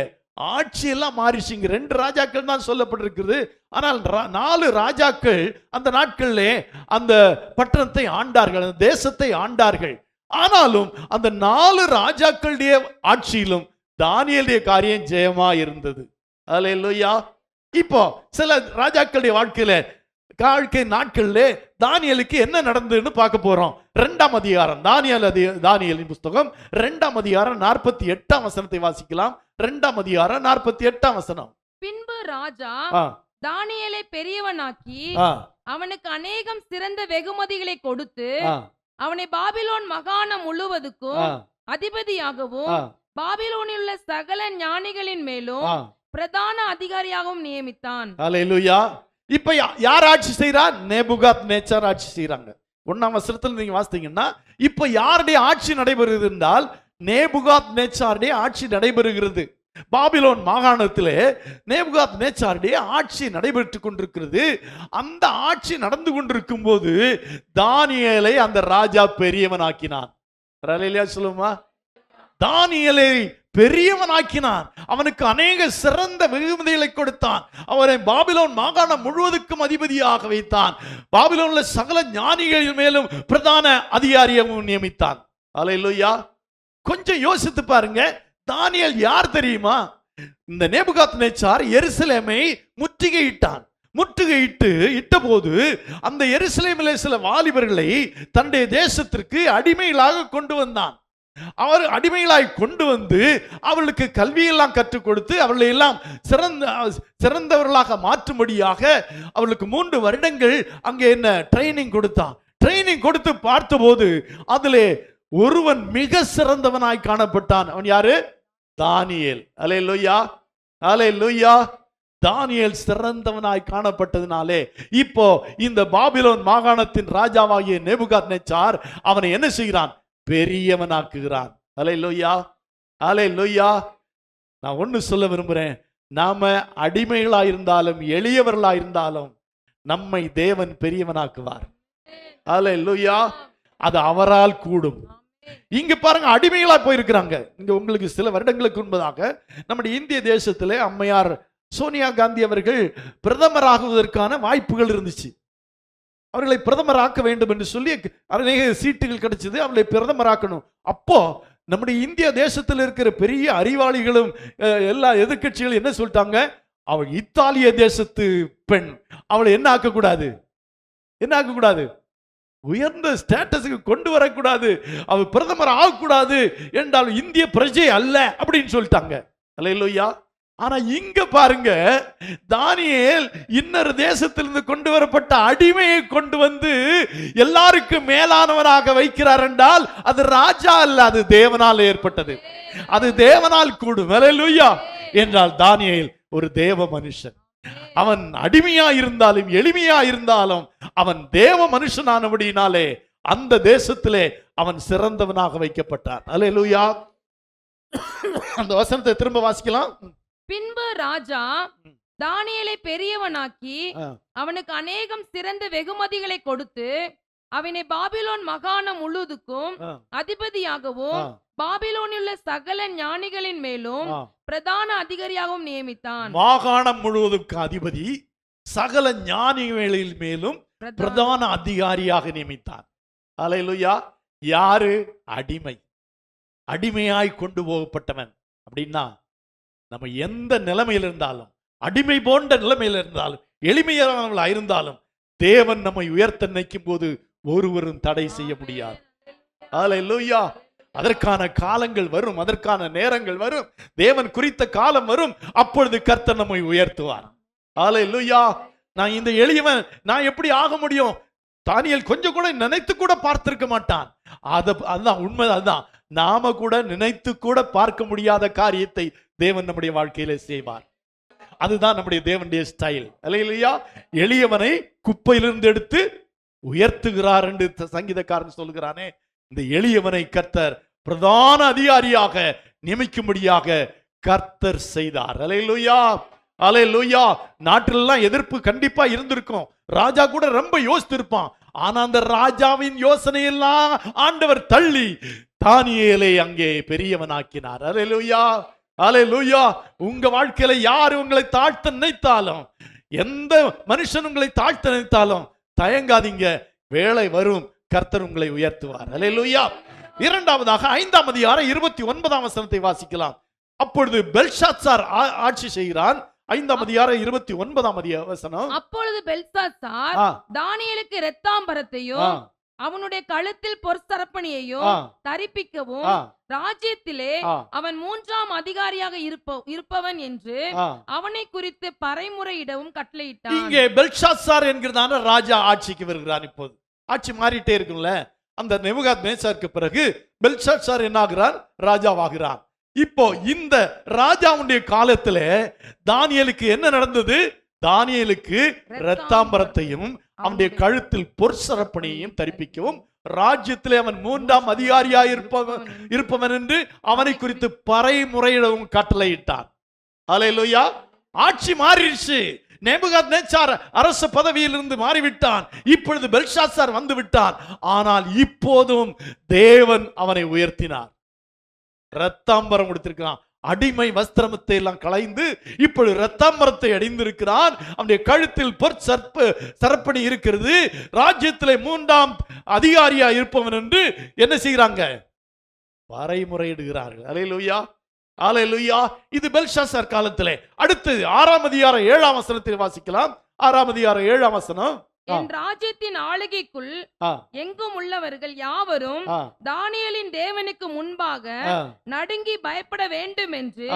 ஆட்சி எல்லாம் மாறிச்சுங்க. 2 ராஜாக்கள் தான் சொல்லப்பட்டிருக்கிறது. ஆனால் 4 ராஜாக்கள் அந்த நாட்களிலே அந்த பட்டணத்தை ஆண்டார்கள், அந்த தேசத்தை ஆண்டார்கள். ஆனாலும் அந்த 4 ராஜாக்களுடைய ஆட்சியிலும் தானியேலுடைய காரியம் ஜெயமா இருந்தது. அல்லேலூயா. இப்போ சில ராஜாக்களுடைய வாழ்க்கை நாட்களிலே தானியேலுக்கு என்ன நடந்ததுன்னு பார்க்க போறோம். 2ஆம் அதிகாரம், தானியேலின் புஸ்தகம் 2ஆம் அதிகாரம் 48ஆம் வசனத்தை வாசிக்கலாம். 2ஆம் அதிகாரம் 48ஆம் வசனம். பின்பு ராஜா தானியேலை பெரியவனாக்கி அவனுக்கு அநேகம் சிறந்த வெகுமதிகளை கொடுத்து அவனை பாபிலோன் மாகாணம் முழுவதுக்கும் அதிபதியாகவும் பாபிலோனில் உள்ள சகல ஞானிகளின் மேலும் பிரதான அதிகாரியாகவும் நியமித்தான். அல்லேலூயா. இப்ப யார் ஆட்சி செய்றார்? நேபுகாத்நேச்சார் ஆட்சி செய்றாங்க. 1ஆம் வசனத்தில் நீங்க வாசித்தீங்கன்னா இப்ப யாருடைய ஆட்சி நடைபெறுகிறது என்றால் நேபுகாத்நேச்சாருடைய ஆட்சி நடைபெறுகிறது. பாபிலோன் மாகாணத்திலே நேபுகாத்நேச்சாருடைய ஆட்சி நடைபெற்றுக் கொண்டிருக்கிறது. அந்த ஆட்சி நடந்து கொண்டிருக்கும் போது தானியேலை அந்த ராஜா பெரியவனாக்கினான். அல்லேலூயா சொல்லுமா. தானியேலை பெரியவனாக்கினான். அவனுக்கு அநேக சிறந்த வெகுமதிகளை கொடுத்தான். அவரை பாபிலோன் மாகாணம் முழுவதுக்கும் அதிபதியாக வைத்தான். பாபிலோன்ல சகல ஞானிகள் மேலும் பிரதான அதிகாரியாகவும் நியமித்தான். அல்லேலூயா. கொஞ்சம் யோசித்து பாருங்க. தானியேல் யார் தெரியுமா? இந்த நேபுகாத்நேச்சார் எருசலேமை முற்றுகையிட்ட போது அந்த எருசலேமிலே சில வாலிபர்களை தன்னுடைய தேசத்திற்கு அடிமைகளாக கொண்டு வந்தான். அவர் அடிமைகளாய் கொண்டு வந்து அவர்களுக்கு கல்வியெல்லாம் கற்றுக் கொடுத்து அவர்களை எல்லாம் சிறந்தவர்களாக மாற்றும்படியாக அவர்களுக்கு 3 வருடங்கள் அங்கே என்ன ட்ரைனிங் கொடுத்தான். ட்ரைனிங் கொடுத்து பார்த்தபோது அதிலே ஒருவன் மிக சிறந்தவனாய் காணப்பட்டான். அவன் யாரு? தானியேல். அல்லேலூயா. அல்லேலூயா. தானியேல் சிறந்தவனாய் காணப்பட்டதினாலே இப்போ இந்த பாபிலோன் மாகாணத்தின் ராஜாவாகிய நேபுகாத்நேச்சார் அவனை என்ன செய்கிறான்? பெரியவனாக்குகிறான். அல்லேலூயா. அல்லேலூயா. நான் ஒன்னு சொல்ல விரும்புறேன். நாம அடிமைகளா இருந்தாலும் எளியவர்களா இருந்தாலும் நம்மை தேவன் பெரியவனாக்குவார். அல்லேலூயா. அது அவரால் கூடும். இங்க பாருங்க, அடிமைகளா போயிருக்கிறாங்க. இங்க உங்களுக்கு சில வருடங்களுக்கு முன்பதாக நம்முடைய இந்திய தேசத்திலே அம்மையார் சோனியா காந்தி அவர்கள் பிரதமராகுவதற்கான வாய்ப்புகள் இருந்துச்சு. அவர்களை பிரதமராக்க வேண்டும் என்று சொல்லி அநேக சீட்டுகள் கிடைச்சது. அவர்களை பிரதமராக்கணும். அப்போ நம்முடைய இந்திய தேசத்தில் இருக்கிற பெரிய அறிவாளிகளும் எல்லா எதிர்கட்சிகளும் என்ன சொல்லிட்டாங்க? அவள் இத்தாலிய தேசத்து பெண், அவளை என்ன ஆக்கக்கூடாது? உயர்ந்த ஸ்டேட்டஸுக்கு கொண்டு வரக்கூடாது, அவள் பிரதமர் ஆகக்கூடாது என்றால் இந்திய பிரஜை அல்ல அப்படின்னு சொல்லிட்டாங்க. அல்லேலூயா. ஆனா இங்க பாருங்க, தானியேல் இன்னொரு தேசத்திலிருந்து கொண்டு வரப்பட்ட அடிமையை கொண்டு வந்து எல்லாருக்கும் மேலானவனாக வைக்கிறார் என்றால் அது ராஜா அல்ல, அது தேவனால் ஏற்பட்டது. அது தேவனால் கூடும். அல்லேலூயா. என்றால் தானியேல் ஒரு தேவ மனுஷன். அவன் அடிமையா இருந்தாலும் எளிமையா இருந்தாலும் அவன் தேவ மனுஷனானபடியினாலே அந்த தேசத்திலே அவன் சிறந்தவனாக வைக்கப்பட்டான். அல்லேலூயா. அந்த வசனத்தை திரும்ப வாசிக்கலாம். பின்பு ராஜா தானியேலை பெரியவனாக்கி அவனுக்கு அநேகம் சிறந்த வெகுமதிகளை கொடுத்து அவனை பாபிலோன் மாகாணம் முழுவதுக்கும் அதிபதியாகவும் பாபிலோனில் உள்ள சகல ஞானிகளின் மேலும் பிரதான அதிகாரியாகவும் நியமித்தான். மாகாணம் முழுவதுக்கு அதிபதி, சகல ஞானிகளின் மேலும் பிரதான அதிகாரியாக நியமித்தார். அல்லேலூயா. யாரு? அடிமை. அடிமையாய் கொண்டு போகப்பட்டவன். அப்படின்னா நம்ம எந்த நிலைமையில் இருந்தாலும், அடிமை போன்ற நிலைமையில் இருந்தாலும், எளிமையானவர்களாக இருந்தாலும், தேவன் நம்மை உயர்த்த நினைக்கும் போது ஒருவரும் தடை செய்ய முடியாது. அல்லேலூயா. அதற்கான காலங்கள் வரும், அதற்கான நேரங்கள் வரும், தேவன் குறித்த காலம் வரும், அப்பொழுது கர்த்தர் நம்மை உயர்த்துவார். அல்லேலூயா. நான் இந்த எளியவன், நான் எப்படி ஆக முடியும்? தானியேல் கொஞ்சம் கூட நினைத்து கூட பார்த்திருக்க மாட்டான். அதுதான் உண்மை. அதுதான் நாம கூட நினைத்து கூட பார்க்க முடியாத காரியத்தை தேவன் நம்முடைய வாழ்க்கையில செய்வார். அதுதான் நம்முடைய தேவனுடைய ஸ்டைல். அல்லேலூயா. எளியவனை குப்பையிலிருந்து எடுத்து உயர்த்துகிறார் என்று சங்கீதக்காரன் சொல்கிறானே, இந்த எளியவனை கர்த்தர் பிரதான அதிகாரியாக நியமிக்கும்படியாக கர்த்தர் செய்தார். அல்லேலூயா. அல்லேலூயா. நாட்டிலெல்லாம் எதிர்ப்பு கண்டிப்பா இருந்திருக்கும். ராஜா கூட ரொம்ப யோசித்திருப்பான். ஆனா அந்த ராஜாவின் யோசனையெல்லாம் ஆண்டவர் தள்ளி தானியேலை அங்கே பெரியவனாக்கினார். அல்லேலூயா. அல்லேலூயா. உங்க வாழ்க்கையில யார் உங்களை தாழ்த்த நினைத்தாலும், எந்த மனுஷன் உங்களை தாழ்த்த நினைத்தாலும் தயங்காதீங்க, வேளை வரும், கர்த்தர் உங்களை உயர்த்துவார். அல்லேலூயா. இரண்டாவதாக 5ஆம் அதிகாரம் 29ஆம் வசனத்தை வாசிக்கலாம். அப்பொழுது பெல்ஷாத்சார் ஆட்சி செய்கிறான். 5ஆம் அதிகாரம் 29ஆம் வசனம். அப்பொழுது பெல்ஷாத்சார் தானியேலுக்கு இரத்தாம்பரத்தையும் அவனுடைய கழுத்தில் பொற்சரப்பணியையும் தரிப்பிக்கவும் ராஜ்யத்திலே அவன் 3ஆம் அதிகாரியாக இருப்பவன் என்று அவனை குறித்து பறைமுறையிடவும் கட்டளையிட்டான். இங்கே பெல்ஷாத்சார் என்கிறதான ராஜா ஆட்சிக்கு வருகிறான். இப்போது ஆட்சி மாறிட்டே இருக்குல்ல. அந்த நேபுகாத்நேச்சாருக்கு பிறகு பெல்ஷாத்சார் என்ன ஆகிறான்? ராஜாவாகிறான். இப்போ இந்த ராஜாவுடைய காலத்துல தானியேலுக்கு என்ன நடந்தது? தானியேலுக்கு இரத்தாம்பரத்தையும் அவனுடைய கழுத்தில் பொற்சரப்பணியையும் தரிப்பிக்கவும் ராஜ்யத்திலே அவன் 3ஆம் அதிகாரியாய் இருப்பவன் என்று அவனை குறித்து பறைமுறையிடவும் கட்டளையிட்டான். அல்லேலூயா. ஆட்சி மாறிடுச்சு. நேபுகாத்நேச்சார் அரச பதவியிலிருந்து மாறிவிட்டான். இப்பொழுது பெல்ஷாத்சார் வந்து விட்டான். ஆனால் இப்போதும் தேவன் அவனை உயர்த்தினார். இரத்தாம்பரம் கொடுத்திருக்கிறான். அடிமை வஸ்திரத்தை எல்லாம் களைந்து இப்பொழுது இரத்தாம்பரத்தை அடைந்திருக்கிறான். அவனுடைய கழுத்தில் சரப்பணி இருக்கிறது. ராஜ்யத்திலே 3ஆம் அதிகாரியா இருப்பவன் என்று என்ன செய்கிறாங்க? பறைமுறையிடுகிறார்கள். அல்லேலூயா. அல்லேலூயா. இது பெல்ஷாத்சார் காலத்திலே. அடுத்து 6ஆம் அதிகாரம் 7ஆம் வசனத்தில் வாசிக்கலாம். 6ஆம் அதிகாரம் 7ஆம் வசனம். என் ராஜ்யத்தின் ஆளுகைக்குள் எங்கும் உள்ளவர்கள் யாவரும் தானியேலின் தேவனுக்கு முன்பாக நடுங்கி பயப்பட வேண்டும் என்று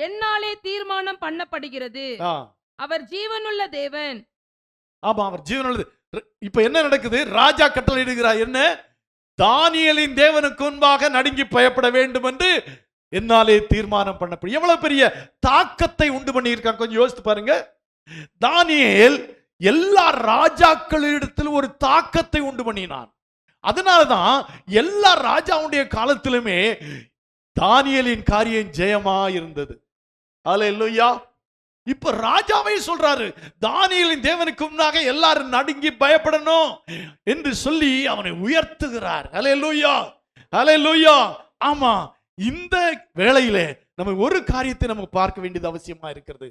என்னாலே தீர்மானம் பண்ணப்படுகிறது. அவர் ஜீவனுள்ள தேவன். ஆமா, அவர் ஜீவனுள்ள. இப்ப என்ன நடக்குது? ராஜா கட்டளையிடுகிறார். என்ன? தானியேலின் தேவனுக்கு முன்பாக நடுங்கி பயப்பட வேண்டும் என்று என்னாலே தீர்மானம் பண்ணப்படும். எவ்வளவு பெரிய தாக்கத்தை உண்டு பண்ணி இருக்காங்க, கொஞ்சம் யோசித்து பாருங்க. தானியேல் எல்லா ராஜாக்களிடத்தில் ஒரு தாக்கத்தை உண்டு பண்ணினான். அதனாலதான் எல்லா ராஜாவுடைய காலத்திலுமே தானியேலின் காரியம் ஜெயமா இருந்தது. அல்லேலூயா. இப்ப ராஜாவே சொல்றாரு, தானியேலின் தேவனுக்கு முன்னாக எல்லாரும் நடுங்கி பயப்படணும் என்று சொல்லி அவனை உயர்த்துகிறார். அல்லேலூயா. அல்லேலூயா. ஆமா, இந்த வேளையிலே நம்ம ஒரு காரியத்தை நம்ம பார்க்க வேண்டியது அவசியமா இருக்கிறது.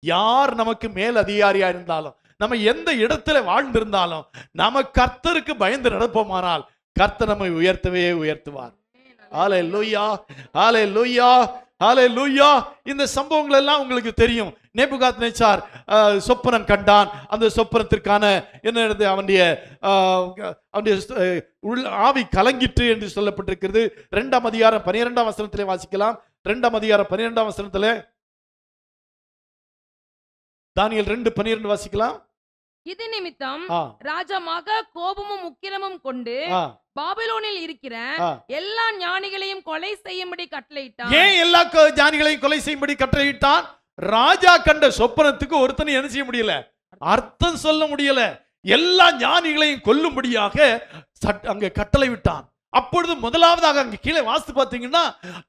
யார் நமக்கு மேல் அதிகாரியா இருந்தாலும், நம்ம எந்த இடத்துல வாழ்ந்திருந்தாலும், நம்ம கர்த்தருக்கு பயந்து நடப்போமானால் கர்த்தர் நம்மை உயர்த்தவே உயர்த்துவார். அல்லேலூயா. அல்லேலூயா. அல்லேலூயா. இந்த சம்பவங்கள் எல்லாம் உங்களுக்கு தெரியும். நேபுகாத்நேச்சார் சொப்பனம் கண்டான். அந்த சொப்பனத்திற்கான என்ன நடந்தது? அவனுடைய ஆவி கலங்கிற்று என்று சொல்லப்பட்டிருக்கிறது. 2ஆம் அதிகாரம் 12ஆம் வசனத்திலே வாசிக்கலாம். 2ஆம் அதிகாரம் 12ஆம் வசனத்திலே தானியேல் 2:12 வாசிக்கலாம். இது நிமித்தம் ராஜா மகா கோபமும் உக்கிரமும் கொண்டு பாபிலோனில் இருக்கிற எல்லா ஞானிகளையும் கொலை செய்யும்படி கட்டளையிட்டான். ஏன் எல்லா ஞானிகளையும் கொலை செய்யும்படி கட்டளையிட்டான்? ராஜா கண்ட சொப்பனத்துக்கு ஒருத்தனை என்ன செய்ய முடியல, அர்த்தம் சொல்ல முடியல. எல்லா ஞானிகளையும் கொல்லும்படியாக அங்க கட்டளை விட்டான். அப்பொழுது முதலாவதாக அங்க கீழே வாசித்து பார்த்தீங்கன்னா,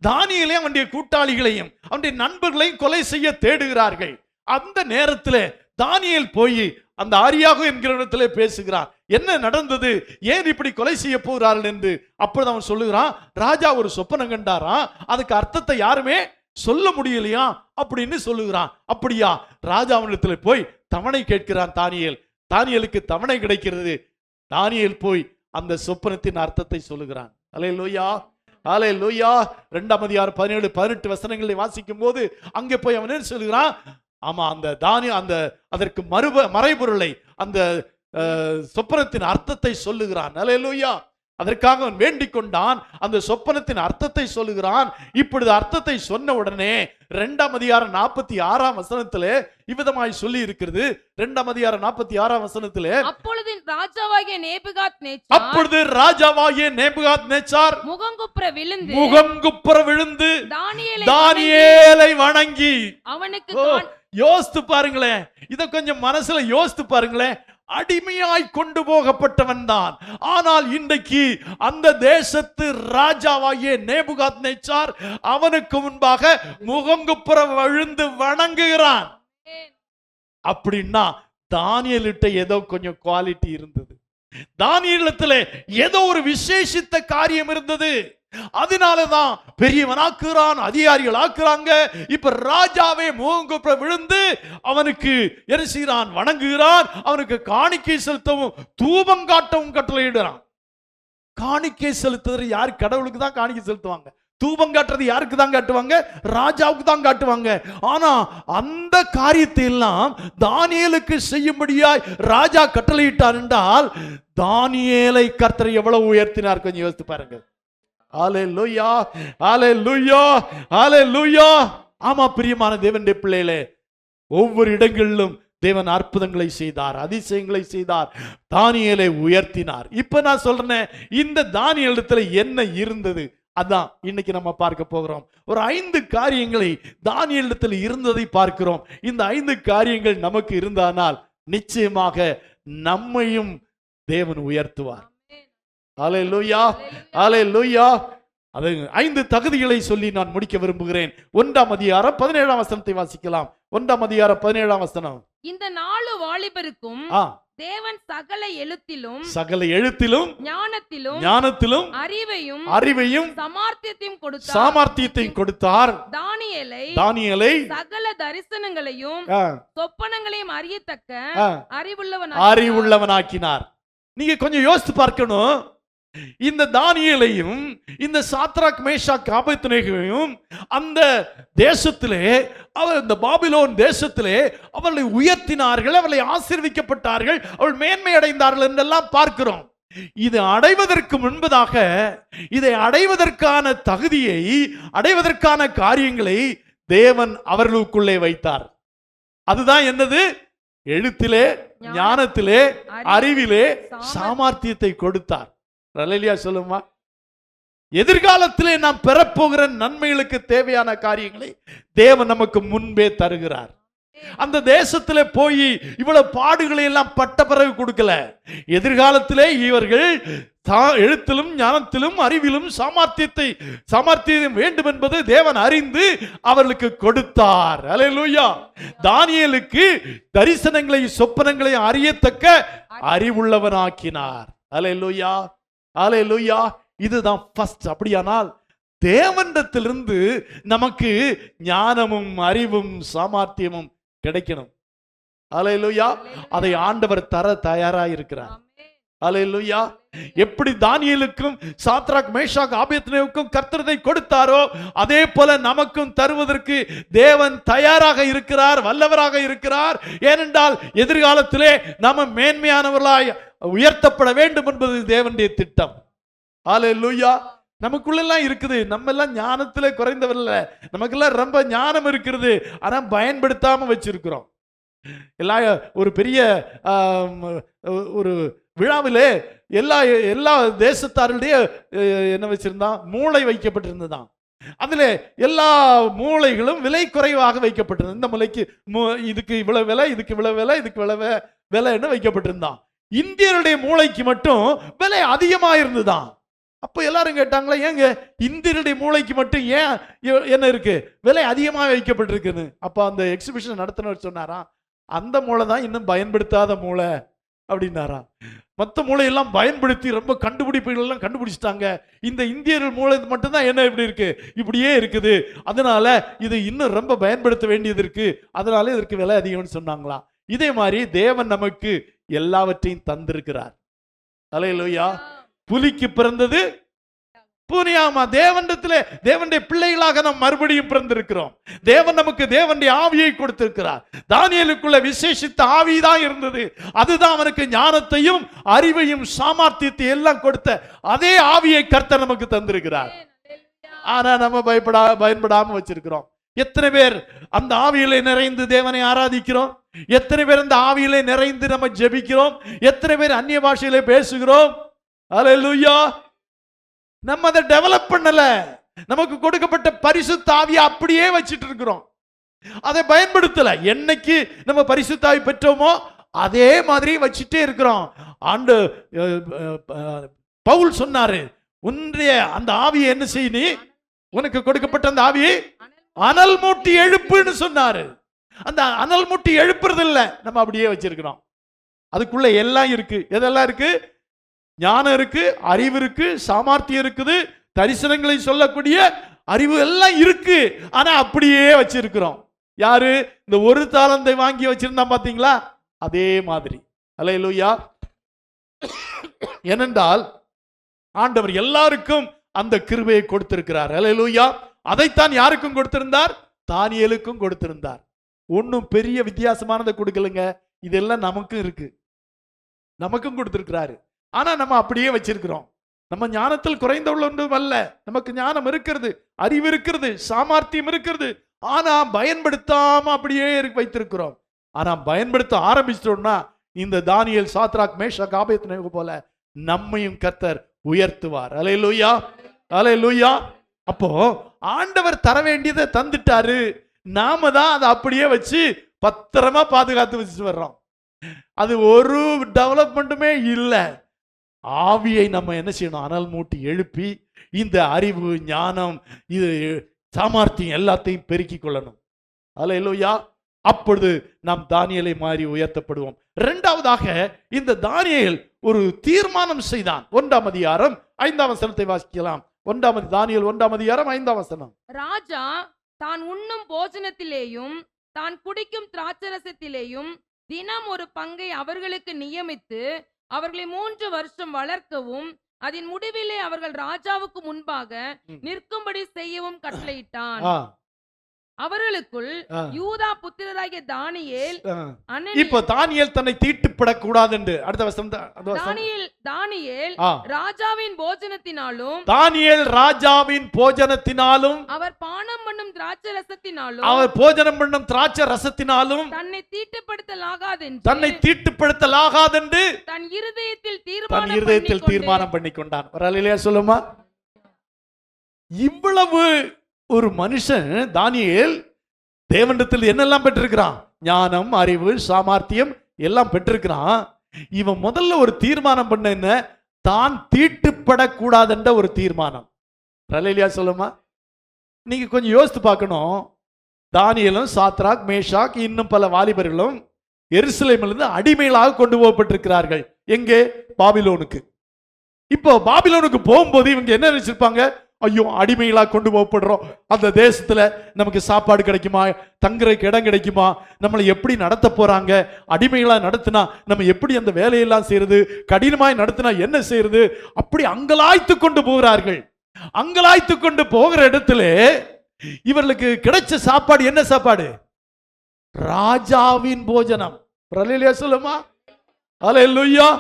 தானியேலையும் அவனுடைய கூட்டாளிகளையும் அவனுடைய நண்பர்களையும் கொலை செய்ய தேடுகிறார்கள். அந்த நேரத்தில் தானியேல் போய் அந்த ஆரியாகு என்கிற இடத்துல பேசுகிறான். என்ன நடந்தது, ஏன் இப்படி கொலை செய்ய போகிறார்கள் என்று. அப்பொழுது அவன் சொல்லுகிறான், ராஜா ஒரு சொப்பனம் கண்டாராம், அதுக்கு அர்த்தத்தை யாருமே சொல்ல முடியலையா அப்படின்னு சொல்லுகிறான். அப்படியா? ராஜா அவனிடத்துல போய் தவணை கேட்கிறான் தானியேல். தானியேலுக்கு தவணை கிடைக்கிறது. தானியேல் போய் அந்த சொப்பனத்தின் அர்த்தத்தை சொல்லுகிறான். அல்லேலூயா, அல்லேலூயா. 2ஆம் அதிகாரம் 17, 18 வசனங்களை வாசிக்கும் போது அங்கே போய் அவன் என்ன சொல்லுகிறான்? ஆமா, அந்த அதற்கு மறைபொருளை, அந்த சொப்பனத்தின் அர்த்தத்தை சொல்லுகிறான். அல்லேலூயா. அதற்காக அவன் வேண்டிக் கொண்டான். அந்த சொப்பனத்தின் அர்த்தத்தை சொல்லுகிறான். இப்பொழுது அர்த்தத்தை சொன்ன உடனே 2ஆம் அதிகாரம் 46ஆம் வசனத்திலே இவ்விதமாய் சொல்லி இருக்கிறது. 2ஆம் அதிகாரம் 46ஆம் வசனத்திலே, அப்பொழுது ராஜாவாகிய நேபுகாத் நேச்சார் முகங்குப்புற விழுந்து தானியேலை வணங்கி அவனுக்கு யோசித்து பாருங்களேன், இத கொஞ்சம் மனசுல யோசித்து பாருங்களேன். அடிமையாய் கொண்டு போகப்பட்டவன் தான். ஆனால் இன்றைக்கு அந்த தேசத்து ராஜாவாகிய நேபுகாத் நேச்சார் அவனுக்கு முன்பாக முகங்குப்புற விழுந்து வணங்குகிறான். அப்படின்னா தானியேலிட்ட ஏதோ கொஞ்சம் குவாலிட்டி இருந்தது. தானியேலிடத்துல ஏதோ ஒரு விசேஷித்த காரியம் இருந்தது. அதனாலதான் பெரியவனாக்குறான், அதிகாரிகள் ஆக்குறாங்க. இப்ப ராஜாவே முகங்குப்புற விழுந்து அவனுக்கு என்ன செய்கிறான்? வணங்குகிறான். அவனுக்கு காணிக்கை செலுத்தவும் தூபம் காட்டவும் கட்டளையிடுறான். காணிக்கை செலுத்துறது யாரு? கடவுளுக்கு தான் காணிக்கை செலுத்துவாங்க. தூபம் காட்டுறது யாருக்கு தான் காட்டுவாங்க? ராஜாவுக்கு தான் காட்டுவாங்க. ஆனா அந்த காரியத்தை எல்லாம் தானியேலுக்கு செய்யும்படியாய் ராஜா கட்டளையிட்டார் என்றால் தானியேலை கர்த்தர் எவ்வளவு உயர்த்தினார் கொஞ்சம் யோசித்து பாருங்க. ஹல்லேலூயா, ஹல்லேலூயா, ஹல்லேலூயா. ஆமா பிரியமான தேவனுடைய பிள்ளைகளே, ஒவ்வொரு இடங்களிலும் தேவன் அற்புதங்களை செய்தார், அதிசயங்களை செய்தார், தானியேலை உயர்த்தினார். இப்ப நான் சொல்றேன், இந்த தானியேலிடத்துல என்ன இருந்தது? அதான் இன்னைக்கு நம்ம பார்க்க போகிறோம். ஒரு 5 காரியங்களை தானியேலிடத்தில் இருந்ததை பார்க்கிறோம். இந்த 5 காரியங்கள் நமக்கு இருந்தானால் நிச்சயமாக நம்மையும் தேவன் உயர்த்துவார். அல்லேலூயா, அல்லேலூயா. அது 5 தகுதிகளை சொல்லி நான் முடிக்க விரும்புகிறேன். 1ஆம் அதிகாரம் 17ஆம் வசனத்தை வாசிக்கலாம். 1ஆம் அதிகாரம் 17ஆம் வசனம். இந்த 4 வாலிபருக்கும் தேவன் சகல எழுத்திலும் ஞானத்திலும் அறிவையும் சாமர்த்தியத்தையும் கொடுத்தார். தானியேலை சகல தரிசனங்களையும் சொப்பனங்களையும் அறியத்தக்க அறிவுள்ளவனாக்கினார். நீங்க கொஞ்சம் யோசித்து பார்க்கணும். இந்த தானியேலையும் இந்த சாத்ராக் மேஷாக் ஆபேத்நேகோவையும் அந்த தேசத்திலே, இந்த பாபிலோன் தேசத்திலே அவர்களை உயர்த்தினார்கள், அவர்களை ஆசீர்வதிக்கப்பட்டார்கள், அவர்கள் மேன்மை அடைந்தார்கள் என்றெல்லாம் பார்க்கிறோம். இது அடைவதற்கு முன்பதாக, இதை அடைவதற்கான தகுதியை, அடைவதற்கான காரியங்களை தேவன் அவர்களுக்குள்ளே வைத்தார். அதுதான் என்னது? எழுத்திலே, ஞானத்திலே, அறிவிலே சாமர்த்தியத்தை கொடுத்தார். அல்லேலூயா சொல்லுமா. எதிர்காலத்திலே நாம் பெறப்போகிற நன்மைகளுக்கு தேவையான காரியங்களை தேவன் நமக்கு முன்பே தருகிறார். அந்த தேசத்திலே போய் இவ்வளவு பாடுகளை எல்லாம் பட்ட பிறகு கொடுக்கல. எதிர்காலத்திலே இவர்கள் எழுத்திலும் ஞானத்திலும் அறிவிலும் சாமர்த்தியம் வேண்டும் என்பது தேவன் அறிந்து அவர்களுக்கு கொடுத்தார். அல்லேலூயா. தானியேலுக்கு தரிசனங்களை சொப்பனங்களை அறியத்தக்க அறிவுள்ளவனாக்கினார். அல்லேலூயா, அல்லேலூயா. இதுதான் ஃபர்ஸ்ட். அப்படியானால் தேவனிடத்திலிருந்து நமக்கு ஞானமும் அறிவும் சாமர்த்தியமும் கிடைக்கணும். அல்லேலூயா. அதை ஆண்டவர் தர தயாராக இருக்கிறார். அல்லேலூயா. எப்படி தானியேலுக்கும் சாத்ராக் மேஷாக் ஆபேத்நேகோவுக்கும் கர்த்தரை கொடுத்தாரோ அதே போல நமக்கும் தருவதற்கு தேவன் தயாராக இருக்கிறார், வல்லவராக இருக்கிறார். ஏனென்றால் எதிர்காலத்திலே நாம மேன்மையானவர்களாய் உயர்த்தப்பட வேண்டும் என்பது தேவனுடைய திட்டம். அல்லேலூயா. நமக்குள்ளெல்லாம் இருக்குது. நம்ம எல்லாம் ஞானத்திலே குறைந்தவர்ல, நமக்கெல்லாம் ரொம்ப ஞானம் இருக்கிறது, ஆனா பயன்படுத்தாம வச்சிருக்கிறோம். எல்லா ஒரு பெரிய ஒரு விழாவிலே எல்லா தேசத்தாருடைய என்ன வச்சிருந்தான்? மூளை வைக்கப்பட்டிருந்ததான். அதுல எல்லா மூளைகளும் விலை குறைவாக வைக்கப்பட்டிருந்தது. இந்த மூளைக்கு இதுக்கு இவ்வளவு விலை, இதுக்கு இவ்வளவு விலை, இதுக்கு இவ்வளவு விலைன்னு வைக்கப்பட்டிருந்தான். இந்தியருடைய மூளைக்கு மட்டும் விலை அதிகமா இருந்துதான். அப்ப எல்லாரும் கேட்டாங்களா, ஏங்க இந்தியருடைய மூளைக்கு மட்டும் ஏன் என்ன இருக்கு, விலை அதிகமாக வைக்கப்பட்டிருக்குன்னு? அப்ப அந்த எக்ஸிபிஷன் நடத்தினவர் சொன்னாரா, அந்த மூளை தான் இன்னும் பயன்படுத்தாத மூளை அப்படின்னாரா. மற்ற மூளையெல்லாம் பயன்படுத்தி ரொம்ப கண்டுபிடிப்புகள் எல்லாம் கண்டுபிடிச்சிட்டாங்க. இந்த இந்தியர்கள் மூளை மட்டும்தான் என்ன இப்படி இருக்கு, இப்படியே இருக்குது. அதனால இது இன்னும் ரொம்ப பயன்படுத்த வேண்டியது இருக்கு, அதனால இதற்கு விலை அதிகம்னு சொன்னாங்களா. இதே மாதிரி தேவன் நமக்கு எல்லாவற்றையும் தந்திருக்கிறார். அல்லேலூயா. புலிக்கு பிறந்தது பூனியாமா. தேவனுடைய பிள்ளைகளாக நாம் மறுபடியும் பிறந்திருக்கிறோம். தேவன் நமக்கு தேவனுடைய ஆவியை கொடுத்திருக்கிறார். தானியேலுக்குள்ள விசேஷித்த ஆவிதான் இருந்தது. அதுதான் அவனுக்கு ஞானத்தையும் அறிவையும் சாமர்த்தியத்தை எல்லாம் கொடுத்த அதே ஆவியை கர்த்தர் நமக்கு தந்திருக்கிறார். ஆனா நம்ம பயன்படாம வச்சிருக்கிறோம். எத்தனை பேர் அந்த ஆவியிலே நிறைந்து தேவனை ஆராதிக்கிறோம்? எத்தனை பேர் அந்த ஆவியிலே நிறைந்து நம்ம ஜெபிக்கிறோம்? எத்தனை பேர் அந்நிய பாஷையிலே பேசுகிறோம்? அல்லேலூயா. நம்ம அதை டெவலப் பண்ணல. நமக்கு கொடுக்கப்பட்ட பரிசுத்த ஆவியை அப்படியே வச்சிட்டு இருக்கிறோம், அதை பயன்படுத்தல. என்னைக்கு நம்ம பரிசுத்த ஆவி பெற்றோமோ அதே மாதிரி வச்சுட்டே இருக்கிறோம். ஆண்டு பவுல் சொன்னாரு, உன்னுடைய அந்த ஆவியை என்ன செய்ய, நீ உனக்கு கொடுக்கப்பட்ட அந்த ஆவியை அனல் மூட்டி எழுப்புன்னு சொன்னாரு. அந்த அனல் மூட்டி எழுப்புறது இல்ல, நம்ம அப்படியே வச்சிருக்கிறோம். அதுக்குள்ள எல்லாம் இருக்கு. எதெல்லாம் இருக்கு? ஞானம் இருக்கு, அறிவு இருக்கு, சாமர்த்தியம் இருக்குது, தரிசனங்களை சொல்லக்கூடிய அறிவு எல்லாம் இருக்கு. ஆனா அப்படியே வச்சிருக்கிறோம். யாரு? இந்த ஒரு தாளந்தை வாங்கி வச்சிருந்தா பாத்தீங்களா? அதே மாதிரி. அல்லேலூயா. ஏனென்றால் ஆண்டவர் எல்லாருக்கும் அந்த கிருபையை கொடுத்திருக்கிறார். அல்லேலூயா. அதைத்தான் யாருக்கும் கொடுத்திருந்தார்? தானியேலுக்கும் கொடுத்திருந்தார். ஒன்னும் பெரிய வித்தியாசமானதை கொடுக்கலங்க. இதெல்லாம் நமக்கும் இருக்கு, நமக்கும் கொடுத்திருக்கிறாரு. ஆனா நம்ம அப்படியே வச்சிருக்கிறோம். நம்ம ஞானத்தில் குறைந்தவள் அல்ல. நமக்கு ஞானம் இருக்கிறது, அறிவு இருக்கிறது, சாமர்த்தியம் இருக்கிறது. ஆனா பயன்படுத்தாம அப்படியே வைத்திருக்கிறோம். ஆனா பயன்படுத்த ஆரம்பிச்சிட்டோம்னா இந்த தானியேல், சாத்ராக், மேஷாக், ஆபேத்நேகோ போல நம்மையும் கர்த்தர் உயர்த்துவார். அல்லேலூயா, அல்லேலூயா. அப்போ ஆண்டவர் தர வேண்டியதை தந்துட்டாரு. நாம தான் அதை அப்படியே வச்சு பத்திரமா பாதுகாத்து வச்சுட்டு வர்றோம். அது ஒரு டெவலப்மெண்ட்டுமே இல்லை. ஆவியை நம்ம என்ன செய்யணும்? அனல் மூட்டி எழுப்பி இந்த அறிவு, ஞானம், இது சாமர்த்தியம் எல்லாத்தையும் பெருக்கிக் கொள்ளணும். அல்லேலூயா. அப்பொழுது நாம் தானியேலை மாறி உயர்த்தப்படுவோம். இரண்டாவதாக இந்த தானியேல் ஒரு தீர்மானம் செய்தான். 1ஆம் அதிகாரம் 5ஆம் வசனத்தை வாசிக்கலாம். தானியேல் 1ஆம் அதிகாரம் 5ஆம் வசனம். ராஜா தான் உண்ணும் போஜனத்திலேயும் தான் குடிக்கும் திராட்சரசத்திலேயும் தினம் ஒரு பங்கை அவர்களுக்கு நியமித்து அவர்களை 3 வருஷம் வளர்க்கவும் அதன் முடிவிலே அவர்கள் ராஜாவுக்கு முன்பாக நிற்கும்படி செய்யவும் கட்டளையிட்டான். அவர்களுக்குள் யூதா புத்திரராகிய தானியேல், இப்ப தானியேல் தன்னை தீட்டுப்படக் கூடாது என்று அடுத்த வசனம். தானியேல் ராஜாவின் போஜனத்தினாலும், தானியேல் ராஜாவின் போஜனத்தினாலும், அவர் பானம் பண்ணும் திராட்சை ரசத்தினாலும், அவர் போஜனம் பண்ணும் திராட்சை ரசத்தினாலும் தன்னை தீட்டுப்படுத்தலாகாதென்று, தன் இருதயத்தில் தீர்மானம் பண்ணிக்கொண்டான். ஒரு அல்லேலூயா சொல்லுமா. இவ்வளவு ஒரு மனுஷன் தானியேல் தேவனிடத்தில் என்னெல்லாம் பெற்றிருக்கிறான்? ஞானம், அறிவு, சாமர்த்தியம் எல்லாம் பெற்றிருக்கிறான். இவன் முதல்ல ஒரு தீர்மானம் பண்ண என்ன? தான் தீட்டுப்படக்கூடாதுன்ற ஒரு தீர்மானம். அல்லேலூயா சொல்லுமா. நீங்க கொஞ்சம் யோசித்து பார்க்கணும். தானியேலும், சாத்ராக், மேஷாக், இன்னும் பல வாலிபர்களும் எருசலேமிலிருந்து அடிமைகளாக கொண்டு போகப்பட்டிருக்கிறார்கள். எங்கே? பாபிலோனுக்கு. இப்போ பாபிலோனுக்கு போகும்போது இவங்க என்ன நினைச்சிருப்பாங்க? ஐயோ, அடிமைகளா கொண்டு போகப்படுறோம், அந்த தேசத்துல நமக்கு சாப்பாடு கிடைக்குமா, தங்குறதுக்கு இடம் கிடைக்குமா, நம்மளை எப்படி நடத்த போறாங்க, அடிமைகளா நடத்தினா நம்ம எப்படி அந்த வேலையெல்லாம் செய்யறது, கடினமாய் நடத்தினா என்ன செய்யறது, அப்படி அங்கலாய்த்து கொண்டு போகிறார்கள். அங்கலாய்த்து கொண்டு போகிற இடத்துல இவர்களுக்கு கிடைச்ச சாப்பாடு என்ன சாப்பாடு? ராஜாவின் போஜனம். அல்லேலூயா சொல்லுமா. அல்லேலூயா.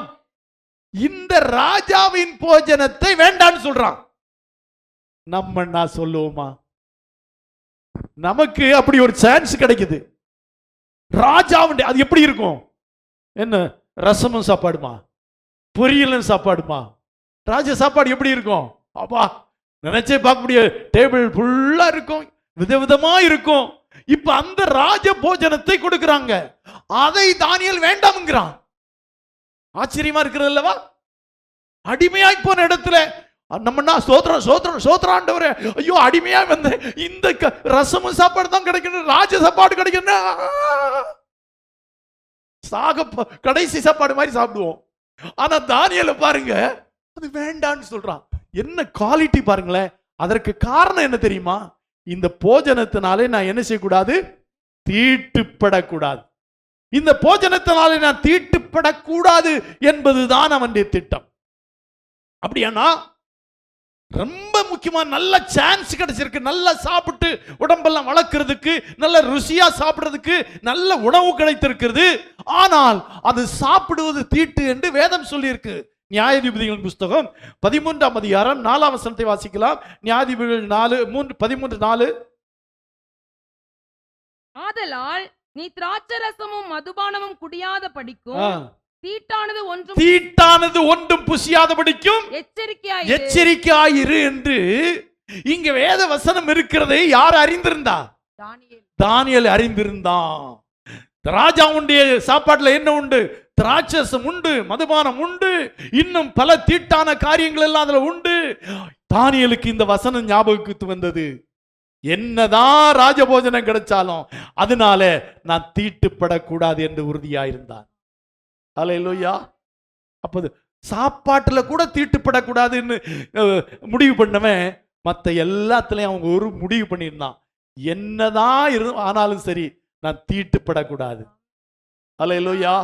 இந்த ராஜாவின் போஜனத்தை வேண்டான்னு சொல்றான். நம்ம நான் சொல்லுவோமா? நமக்கு அப்படி ஒரு சான்ஸ் கிடைக்குது. ராஜாவுடைய அது எப்படி இருக்கும்? என்ன, ரசமும் சாப்பாடுமா, பொரியலும் சாப்பாடுமா? ராஜ சாப்பாடு எப்படி இருக்கும்? அப்பா, நினைச்சே பார்க்க முடியாது. டேபிள் ஃபுல்லா இருக்கும், விதவிதமா இருக்கும். இப்ப அந்த ராஜ போஜனத்தை கொடுக்கிறாங்க. அதை தானியேல் வேண்டாம்ங்கிறான். ஆச்சரியமா இருக்கிறது அல்லவா? அடிமையாய் போன இடத்துல நம்மனா சோத்ரம் சோத்ரம் சோத்ராண்டவரே, ஐயோ அடிமையா வந்து இந்த ரசமும் சாப்பாடு தான் கிடைக்கணும், ராஜ சாப்பாடு கிடைக்கணும், கடைசி சாப்பாடு மாதிரி சாப்பிடுவோம். ஆனா தானியேல பாருங்க, அது வேண்டான்னு சொல்றான். என்ன குவாலிட்டி பாருங்களேன். அதற்கு காரணம் என்ன தெரியுமா? இந்த போஜனத்தினாலே நான் என்ன செய்யக்கூடாது? தீட்டுப்படக்கூடாது. இந்த போஜனத்தினாலே நான் தீட்டுப்படக்கூடாது என்பதுதான் அவனுடைய திட்டம். அப்படியானா ரொம்ப முக்கியமா நல்ல சான்ஸ் கிடைச்சிருக்கு, நல்லா சாப்பிட்டு உடம்பெல்லாம் வளர்க்கறதுக்கு, நல்ல ருசியா சாப்பிடுறதுக்கு நல்ல உணவு கிடைத்திருக்கிறது. ஆனால் அது சாப்பிடுவது தீட்டு என்று வேதம் சொல்லி இருக்கு. நியாயாதிபதிகளின் புஸ்தகம் 13ஆம் அதிகாரம் 4ஆம் வசனத்தை வாசிக்கலாம். நியாயாதிபதிகள் 4:13-4. ஆதலால் நீ திராட்சரசமும் மதுபானமும் குடியாத படிக்கும், தீட்டானது ஒன்றும் புசியாதபடிக்கும் எச்சரிக்கையாயிரு என்று இங்க வேத வசனம் இருக்கிறதை யார் அறிந்திருந்தா? தானியேல் அறிந்திருந்தான். ராஜாவுடைய சாப்பாட்டுல என்ன உண்டு? திராட்சரசம் உண்டு, மதுபானம் உண்டு, இன்னும் பல தீட்டான காரியங்கள் எல்லாம் அதுல உண்டு. தானியேலுக்கு இந்த வசனம் ஞாபகத்துக்கு வந்தது. என்னதான் ராஜபோஜனம் கிடைச்சாலும் அதனால நான் தீட்டுப்படக்கூடாது என்று உறுதியாயிருந்தான். அல்லேலூயா. அப்போது சாப்பாட்டுல கூட தீட்டுப்படக்கூடாதுன்னு முடிவு பண்ணவன் மற்ற எல்லாத்துலயும் அவங்க ஒரு முடிவு பண்ணியிருந்தான். என்னதான் ஆனாலும் சரி நான் தீட்டுப்படக்கூடாது. அல்லேலூயா.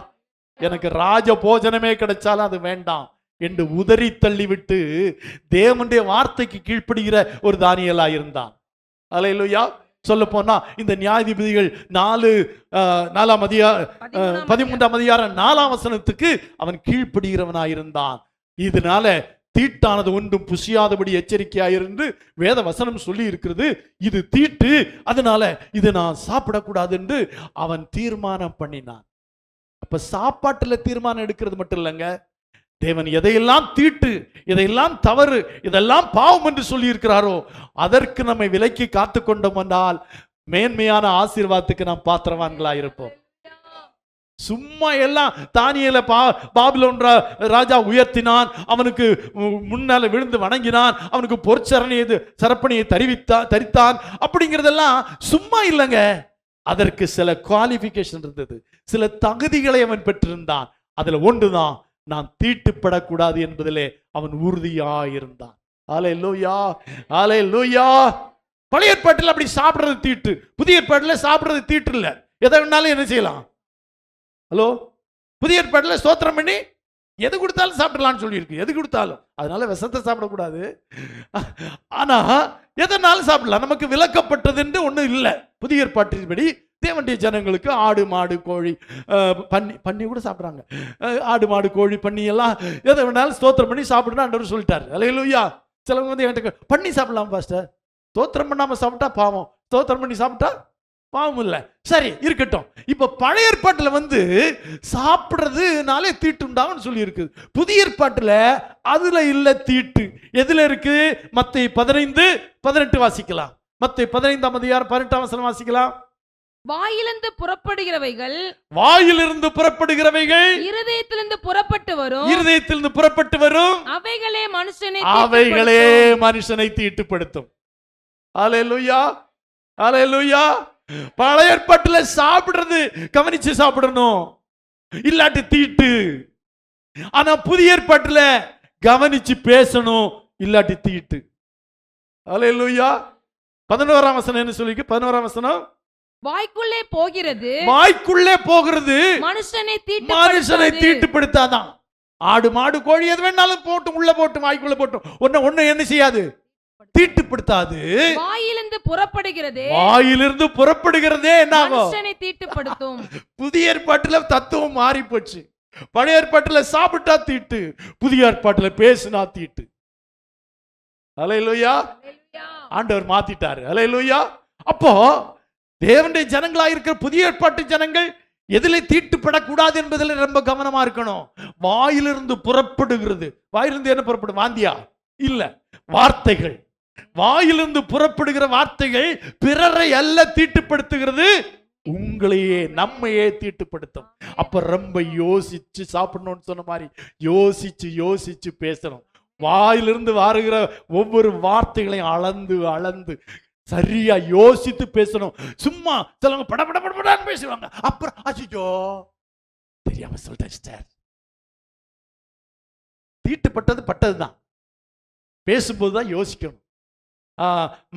எனக்கு ராஜ போஜனமே கிடைச்சாலும் அது வேண்டாம் என்று உதறி தள்ளிவிட்டு தேவனுடைய வார்த்தைக்கு கீழ்ப்படுகிற ஒரு தானியேலா இருந்தான். அல்லேலூயா. சொல்ல போனா இந்த நியாயாதிபதிகள் 13ஆம் அதிகாரம் 4ஆம் வசனத்துக்கு அவன் கீழ்ப்படுகிறவனாயிருந்தான். இதனால தீட்டானது ஒன்றும் புசியாதபடி எச்சரிக்கையாயிருந்து வேத வசனம் சொல்லி இருக்கிறது. இது தீட்டு, அதனால இதை நான் சாப்பிடக்கூடாது என்று அவன் தீர்மானம் பண்ணினான். அப்ப சாப்பாட்டுல தீர்மானம் எடுக்கிறது மட்டும் இல்லைங்க, தேவன் எதையெல்லாம் தீட்டு, எதையெல்லாம் தவறு, இதெல்லாம் பாவம் என்று சொல்லி இருக்கிறாரோ அதற்கு நம்மை விலக்கி காத்து கொண்டோம் என்றால் மேன்மையான ஆசீர்வாதத்துக்கு நாம் பாத்திரவான்களா இருப்போம். சும்மா எல்லாம் தானியேல பாபிலோன் ராஜா உயர்த்தினான், அவனுக்கு முன்னால விழுந்து வணங்கினான், அவனுக்கு சரப்பணியை தரித்தான் அப்படிங்கிறதெல்லாம் சும்மா இல்லைங்க. அதற்கு சில குவாலிஃபிகேஷன் இருந்தது, சில தகுதிகளை அவன் பெற்றிருந்தான். அதுல ஒன்றுதான், நான் தீட்டுப்படக்கூடாது என்பதிலே அவன் உறுதியாயிருந்தான். அல்லேலூயா, அல்லேலூயா. பழைய ஏற்பாட்டில் அப்படி சாப்பிடுறது தீட்டு, புதிய ஏற்பாட்டில் சாப்பிடுறது தீட்டு இல்லை. எதை வேணாலும் என்ன செய்யலாம். ஹலோ, புதிய ஏற்பாட்டில் ஸ்தோத்திரம் பண்ணி எது கொடுத்தாலும் சாப்பிடலாம்னு சொல்லியிருக்கு. எது கொடுத்தாலும், அதனால விஷத்தை சாப்பிடக்கூடாது. ஆனா எதனாலும் சாப்பிடலாம், நமக்கு விலக்கப்பட்டது என்று ஒன்றும் இல்லை. புதிய ஏற்பாட்டின்படி தேவனுடைய ஜனங்களுக்கு ஆடு மாடு கோழி பன்னி கூட சாப்பிட்றாங்க. ஆடு மாடு கோழி பன்னி எல்லாம் எதை வேணாலும் ஸ்தோத்திரம் பண்ணி சாப்பிடுன்னு ஆண்டவர் சொல்லிட்டாரு. அல்லேலூயா. சிலவங்க வந்து என்கிட்ட பண்ணி சாப்பிடலாம் பாஸ்டர், ஸ்தோத்திரம் பண்ணாம சாப்பிட்டா பாவம், ஸ்தோத்திரம் பண்ணி சாப்பிட்டா பாவம் இல்லை. சரி இருக்கட்டும். இப்ப பழைய ஏற்பாட்டில் வந்து சாப்பிடுறதுனாலே தீட்டு உண்டாகும்னு சொல்லி இருக்குது. புதிய ஏற்பாட்டில் அதுல இல்ல தீட்டு. எதுல இருக்கு? மத்தேயு 15:18 வாசிக்கலாம். மத்தேயு 15ஆம் அதிகாரம் 18ஆம் வசனம் வாசிக்கலாம். வாயிலிருந்து புறப்படுகிறவைகள் இருதயத்திலிருந்து புறப்பட்டு வரும் அவைகளே மனுஷனை தீட்டுப்படுத்தும். அல்லேலூயா, அல்லேலூயா. பழைய ஏற்பாட்டுல சாப்பிடுறது கவனிச்சு சாப்பிடணும், இல்லாட்டி தீட்டு. ஆனா புதிய ஏற்பாட்டுல கவனிச்சு பேசணும், இல்லாட்டி தீட்டு. அல்லேலூயா. 11ஆம் வசனம் என்ன சொல்லிருக்கு? 11ஆம் வசனம், வாய்க்குள்ளே போகிறது மனுஷனை தீட்டுப்படுத்தாதான். ஆடு மாடு கோழி எது வேணாலும் போட்டு உள்ள போட்டு வாய்க்குள்ள போட்டு ஒன்னு என்ன செய்யாது? தீட்டுப்படுத்தாது. வாயிலிருந்து புறப்படுகிறதே என்ன ஆகும்? மனுஷனை தீட்டுப்படுத்தும். புதிய ஏற்பாட்டுல தத்துவம் மாறி போச்சு. பழைய ஏற்பாட்டுல சாப்பிட்டா தீட்டு, புதிய ஏற்பாட்டுல பேசினா தீட்டு. அல்லேலூயா. ஆண்டவர் மாத்திட்டாரு. அல்லேலூயா. அப்போ தேவனுடைய ஜனங்களா இருக்கிற புதிய ஏற்பாட்டு ஜனங்கள் எதிலே தீட்டுப்படக்கூடாது என்பதில் ரொம்ப கவனமா இருக்கணும். வாயிலிருந்து புறப்படுகிறது. வாயிலிருந்து என்ன புறப்படும்? வாந்தியா? இல்ல, வார்த்தைகள். வாயிலிருந்து புறப்படுகிற வார்த்தைகள் பிறரை அல்ல தீட்டுப்படுத்துகிறது, உங்களையே நம்மையே தீட்டுப்படுத்தும். அப்ப ரொம்ப யோசிச்சு சாப்பிடணும்னு சொன்ன மாதிரி யோசிச்சு பேசணும். வாயிலிருந்து வருகிற ஒவ்வொரு வார்த்தைகளையும் அளந்து சரியா யோசித்து பேசணும். சும்மா சிலவங்க படபடன்னு பேசுவாங்க, அப்புறம் அச்சோ தெரியாம சொல்லிட்டேன். தீட்டுப்பட்டதுதான், பேசும்போதுதான் யோசிக்கணும்.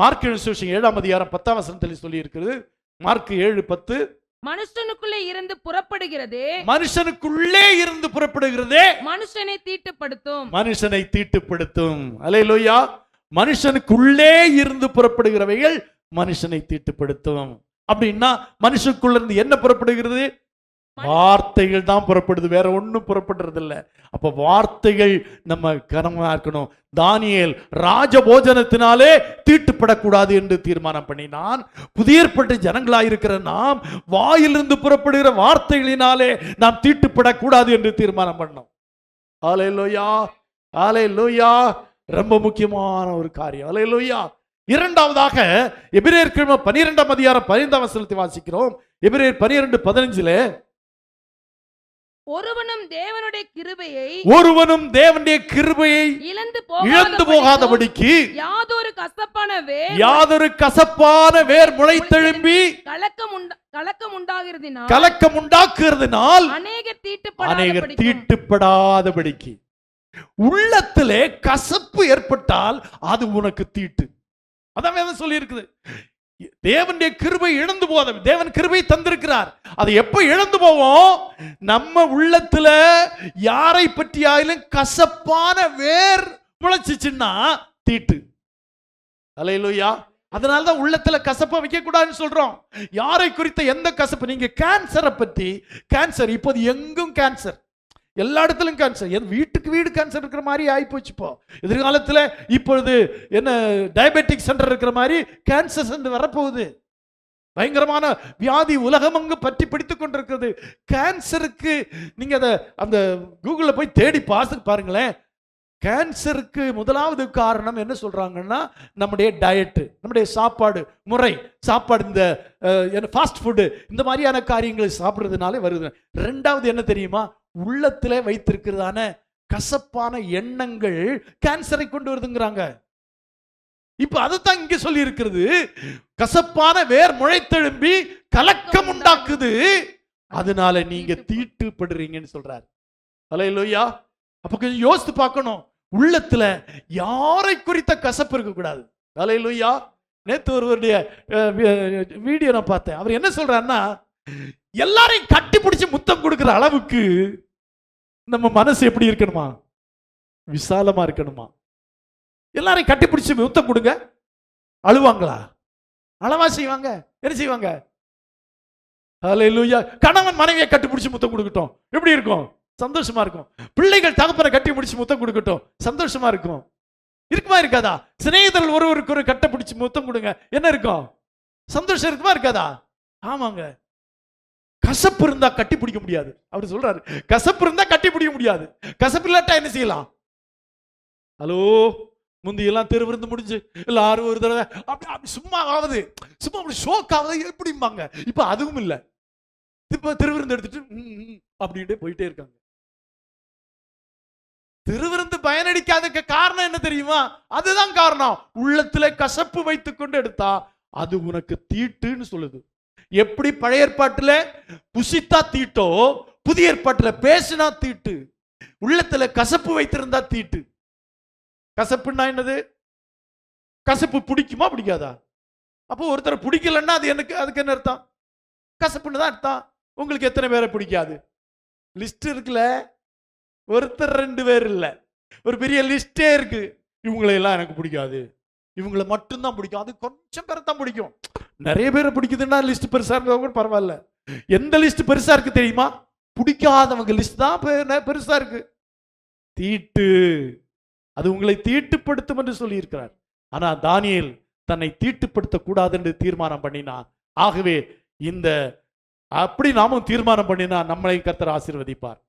மார்க் 7ஆம் அதிகாரம் 10ஆம் வசனத்தில் சொல்லி இருக்கிறது. மார்க் 7:10, மனுஷனுக்குள்ளே இருந்து புறப்படுகிறதே மனுஷனுக்குள்ளே இருந்து புறப்படுகிறதே மனுஷனை தீட்டுப்படுத்தும். மனுஷனை தீட்டுப்படுத்தும். அல்லேலூயா. மனுஷனுக்குள்ளே இருந்து புறப்படுகிறவைகள் மனுஷனை தீட்டுப்படுத்தும். அப்படின்னா மனுஷனுக்குள்ள இருந்து என்ன புறப்படுகிறது? வார்த்தைகள் தான் புறப்படுது, வேற ஒண்ணும் புறப்படுறது இல்ல. அப்ப வார்த்தைகள் நம்ம கனமா இருக்கணும். தானியேல் ராஜபோஜனத்தினாலே தீட்டுப்படக்கூடாது என்று தீர்மானம் பண்ணினான். புதிய ஏற்பட்ட ஜனங்களாயிருக்கிற நாம் வாயிலிருந்து புறப்படுகிற வார்த்தைகளினாலே நாம் தீட்டுப்படக்கூடாது என்று தீர்மானம் பண்ணோம். ஹல்லேலூயா, ஹல்லேலூயா. ரொம்ப முக்கியமான ஒரு காரியம். ஹல்லேலூயா. இரண்டாவதாக எபிரேயர் 12ஆம் அதிகாரம் 15ஆம் வசனத்தை வாசிக்கிறோம். எபிரேயர் 12:15 ஒருவனும் தேவனுடைய கிருபையை இழந்து போகாதபடிக்கு யாதொரு கசப்பான வேர் முளைத்தெழும்பி கலக்கம் உண்டாக்குறதுனால் அநேகர் தீட்டுப்படாதபடிக்கு. உள்ளத்திலே கசப்பு ஏற்பட்டால் அது உனக்கு தீட்டு. அதான் வேதம் சொல்லி இருக்குது. தேவனுடைய கிருபை இழந்து போகாத. தேவன் கிருபை தந்திருக்கிறார். அதை எப்ப இழந்து போவோம்? நம்ம உள்ளத்துல யாரை பற்றியாயிலும் கசப்பான வேர் முளைச்சிச்சுன்னா தீட்டு. அல்லேலூயா. அதனாலதான் உள்ளத்துல கசப்பை வைக்க கூடாதுன்னு சொல்றோம். யாரை குறித்த எந்த கசப்பு? நீங்க கேன்சரை பற்றி, கேன்சர் இப்போது எங்கும் கேன்சர், எல்லா இடத்துலயும் கேன்சர், வீட்டுக்கு வீடு கேன்சர் இருக்கிற மாதிரி ஆயிப்போச்சு. இப்போ எதிர்காலத்தில் இப்பொழுது என்ன டயபெட்டிக் சென்டர் இருக்கிற மாதிரி கேன்சர் சென்டர் வரப்போகுது. பயங்கரமான வியாதி உலகம் அங்கு பற்றி பிடித்துக் கொண்டிருக்கிறது. கேன்சருக்கு நீங்க அதை அந்த கூகுளில் போய் தேடி பாருங்களேன். கேன்சருக்கு முதலாவது காரணம் என்ன சொல்றாங்கன்னா நம்முடைய டயட்டு, நம்முடைய சாப்பாடு முறை, சாப்பாடு இந்த ஃபாஸ்ட் ஃபுட்டு இந்த மாதிரியான காரியங்களை சாப்பிட்றதுனாலே வருது. ரெண்டாவது என்ன தெரியுமா? உள்ளத்திலே வைத்திருக்கிறதான கசப்பான எண்ணங்கள் கேன்சரை கொண்டு வருதுங்கிறாங்க. இப்ப அதைத்தான் இங்க சொல்லி இருக்கிறது. கசப்பான வேர் முளைத்தெழும்பி கலக்கம் உண்டாக்குது, அதனால நீங்க தீட்டுப்படுறீங்கன்னு சொல்றாரு. அல்லேலூயா. அப்ப கொஞ்சம் யோசித்து பார்க்கணும். உள்ளத்துல யாரை குறித்த கசப்பு இருக்க கூடாது. அல்லேலூயா. நேத்து ஒருவருடைய வீடியோ நான் பார்த்தேன். அவர் என்ன சொல்றாருன்னா, எல்லாரையும் கட்டி பிடிச்சு முத்தம் கொடுக்கிற அளவுக்கு நம்ம மனசு எப்படி இருக்கணுமா? விசாலமா இருக்கணுமா? எல்லாரையும் கட்டி பிடிச்சு முத்தம் கொடுங்க, அழுவாங்களா? அளவா செய்வாங்க. என்ன செய்வாங்க? ஹல்லேலூயா. கணவன் மனைவியை கட்டி பிடிச்சு முத்தம் கொடுக்கட்டும், எப்படி இருக்கும்? சந்தோஷமா இருக்கும். பிள்ளைகள் தகப்பனை கட்டி பிடிச்சு முத்தம் கொடுக்கட்டும், சந்தோஷமா இருக்கும். இருக்குமா இருக்காதா? சிநேகிதர்கள் ஒருவருக்கு ஒரு கட்டை பிடிச்சு முத்தம் கொடுங்க, என்ன இருக்கும்? சந்தோஷம் இருக்குமா இருக்காதா? ஆமாங்க. கசப்பு இருந்தா கட்டி பிடிக்க முடியாது. அவர் சொல்றாரு, கசப்பு இருந்தா கட்டி பிடிக்க முடியாது. கசப்பு இல்லாட்டா என்ன செய்யலாம்? ஹலோ, முந்தியெல்லாம் திருவிருந்து முடிஞ்சு எல்லாரும் ஒரு தடவை அப்படி சும்மா ஆகுது, சும்மா அப்படி ஷோக் ஆகுது எப்படிம்பாங்க. இப்ப அதுவும் இல்லை. இப்ப திருவிருந்து எடுத்துட்டு அப்படின்ட்டு போயிட்டே இருக்காங்க. திருவிருந்து பயனடிக்காததுக்கு காரணம் என்ன தெரியுமா? அதுதான் காரணம். உள்ளத்துல கசப்பு வைத்துக் கொண்டு எடுத்தா அது உனக்கு தீட்டுன்னு சொல்லுது. எப்படி பழைய ஏற்பாட்டுல புசித்தா தீட்டோ, புதிய ஏற்பாட்டுல பேசினா தீட்டு. உள்ளத்துல கசப்பு வைத்திருந்தா தீட்டு. கசப்புன்னா என்னது? கசப்பு பிடிக்குமா பிடிக்காதா? அப்போ ஒருத்தர் பிடிக்கலன்னா அது எனக்கு அதுக்கு என்ன அர்த்தம்? கசப்புன்னு தான் அர்த்தம். உங்களுக்கு எத்தனை பேரை பிடிக்காது? லிஸ்ட் இருக்குல்ல, ஒருத்தர் ரெண்டு பேர் இல்ல, ஒரு பெரிய லிஸ்டே இருக்கு. இவங்களையெல்லாம் எனக்கு பிடிக்காது, இவங்களை மட்டும்தான் பிடிக்கும். அது கொஞ்சம் பேரை தான் பிடிக்கும். நிறைய பேரை பிடிக்குதுன்னா லிஸ்ட் பெருசா இருந்தா கூட பரவாயில்ல. எந்த லிஸ்ட் பெருசா இருக்கு தெரியுமா? பிடிக்காதவங்க லிஸ்ட் தான் பெருசா இருக்கு. தீட்டு, அது உங்களை தீட்டுப்படுத்தும் என்று சொல்லி இருக்கிறார். ஆனா தானியேல் தன்னை தீட்டுப்படுத்த கூடாது என்று தீர்மானம் பண்ணினான். ஆகவே இந்த அப்படி நாமும் தீர்மானம் பண்ணினா நம்மளை கர்த்தர் ஆசீர்வதிப்பார்.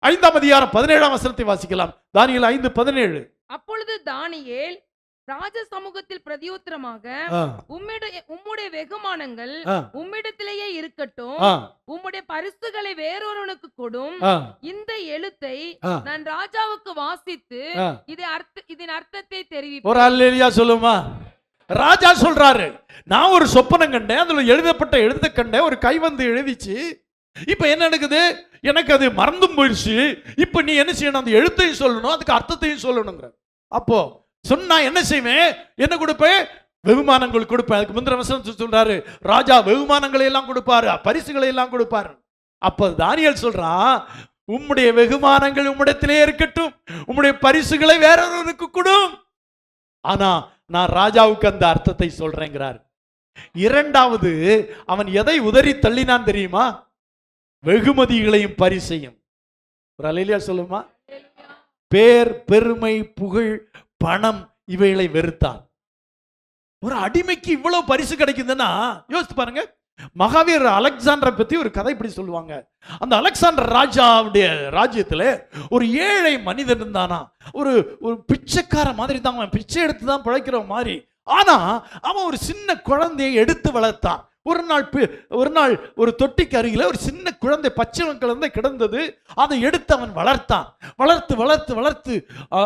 5ஆம் அதிகாரம் 17ஆம் வசனத்தை வாசிக்கலாம். தானியேல் 5:17. அப்பொழுது தானியேல் ராஜ சமூகத்தில் பிரதியுத்தரமாக, உம்முடைய வெகுமானங்கள் உம்மிடத்திலேயே இருக்கட்டும், உம்முடைய பரிசுகளை வேறொருவனுக்கு கொடும். இந்த எழுத்தை நான் ராஜாவுக்கு வாசித்து இதன் அர்த்தத்தை தெரிவிப்பேன். ஒரு அல்லேலூயா சொல்லுமா? ராஜா சொல்றாரு, நான் ஒரு சொப்பனம் கண்டேன், அதுல எழுதப்பட்ட எழுத கண்டேன், ஒரு கை வந்து எழுதிச்சு. இப்ப என்ன நடக்குது? எனக்கு அது மறந்தும் போயிடுச்சு. இப்ப நீ என்ன செய்யணும்? அந்த எழுத்தையும் சொல்லணும், அதுக்கு அர்த்தத்தையும் சொல்லணுங்கிற. அப்போ சொன்னா என்ன செய்வேன்? என்ன கொடுப்பேன்? வெகுமானங்கள் கொடுப்பேன். அதுக்கு முந்தின வசனம் சொல்றாரு, ராஜா வெகுமானங்களை எல்லாம் கொடுப்பாரு, பரிசுகளை எல்லாம் கொடுப்பாரு. அப்ப தானியேல் சொல்றான், உம்முடைய வெகுமானங்கள் உம்மிடத்திலே இருக்கட்டும், உம்முடைய பரிசுகளை வேறொருவருக்கு கொடும். ஆனா நான் ராஜாவுக்கு அந்த அர்த்தத்தை சொல்றேங்கிறார். இரண்டாவது, அவன் எதை உதறி தள்ளினான் தெரியுமா? வெகுமதிகளையும் பரிசையும். ஒரு அல்லேலூயா சொல்லுமா? பேர், பெருமை, புகழ், பணம் இவைகளை வெறுத்தான். ஒரு அடிமைக்கு இவ்வளவு பரிசு கிடைக்குதுன்னா யோசித்து பாருங்க. மகாவீர் அலெக்சாண்டரை பத்தி ஒரு கதை இப்படி சொல்லுவாங்க. அந்த அலெக்சாண்டர் ராஜாவுடைய ராஜ்யத்துல ஒரு ஏழை மனிதன் இருந்தானா. ஒரு பிச்சைக்கார மாதிரி தான், அவன் பிச்சை எடுத்து தான் பிழைக்கிற மாதிரி. ஆனா அவன் ஒரு சின்ன குழந்தையை எடுத்து வளர்த்தான். ஒரு நாள் ஒரு தொட்டிக்கு அருகில ஒரு சின்ன குழந்தை, பச்சை குழந்தை கிடந்தது. அதை எடுத்து அவன் வளர்த்தான். வளர்த்து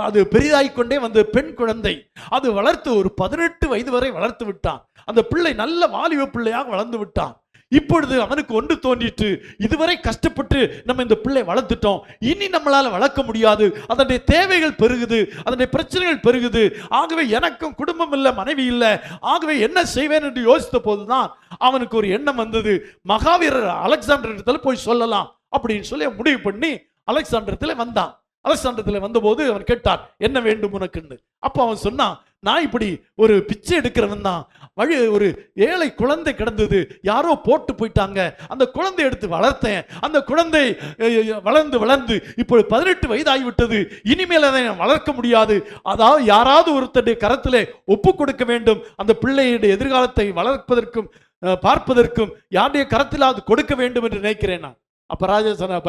அது பெரிதாய்க்கொண்டே வந்து பெண் குழந்தை. அது வளர்த்து ஒரு 18 வயது வரை வளர்த்து விட்டான். அந்த பிள்ளை நல்ல வாலிப பிள்ளையாக வளர்ந்து விட்டான். இப்பொழுது அவனுக்கு ஒன்று தோன்றிட்டு, இதுவரை கஷ்டப்பட்டு நம்ம இந்த பிள்ளை வளர்த்துட்டோம், இனி நம்மளால வளர்க்க முடியாது, அதனுடைய தேவைகள் பெருகுது, அதனுடைய பிரச்சனைகள் பெருகுது, ஆகவே எனக்கும் குடும்பம் இல்லை, மனைவி இல்லை, ஆகவே என்ன செய்வேன் என்று யோசித்த போதுதான் அவனுக்கு ஒரு எண்ணம் வந்தது. மகாவீரர் அலெக்சாண்டர் இடத்துல போய் சொல்லலாம் அப்படின்னு சொல்லி முடிவு பண்ணி அலெக்சாண்டரத்துல வந்தான். அலெக்சாண்டரத்துல வந்தபோது அவன் கேட்டான், என்ன வேண்டும் உனக்குன்னு. அப்ப அவன் சொன்னான், நான் இப்படி ஒரு பிச்சை எடுக்கிறவன் தான், ஒரு ஏழை குழந்தை கிடந்தது, யாரோ போட்டு போயிட்டாங்க, அந்த குழந்தை எடுத்து வளர்த்தேன், அந்த குழந்தை வளர்ந்து இப்பொழுது 18 வயது ஆகிவிட்டது, இனிமேல் அதை வளர்க்க முடியாது, அதாவது யாராவது ஒருத்தருடைய கரத்திலே ஒப்பு கொடுக்க வேண்டும், அந்த பிள்ளையுடைய எதிர்காலத்தை வளர்ப்பதற்கும் பார்ப்பதற்கும் யாருடைய கரத்திலாவது கொடுக்க வேண்டும் என்று நினைக்கிறேன் நான். அப்ப ராஜா சொன்ன,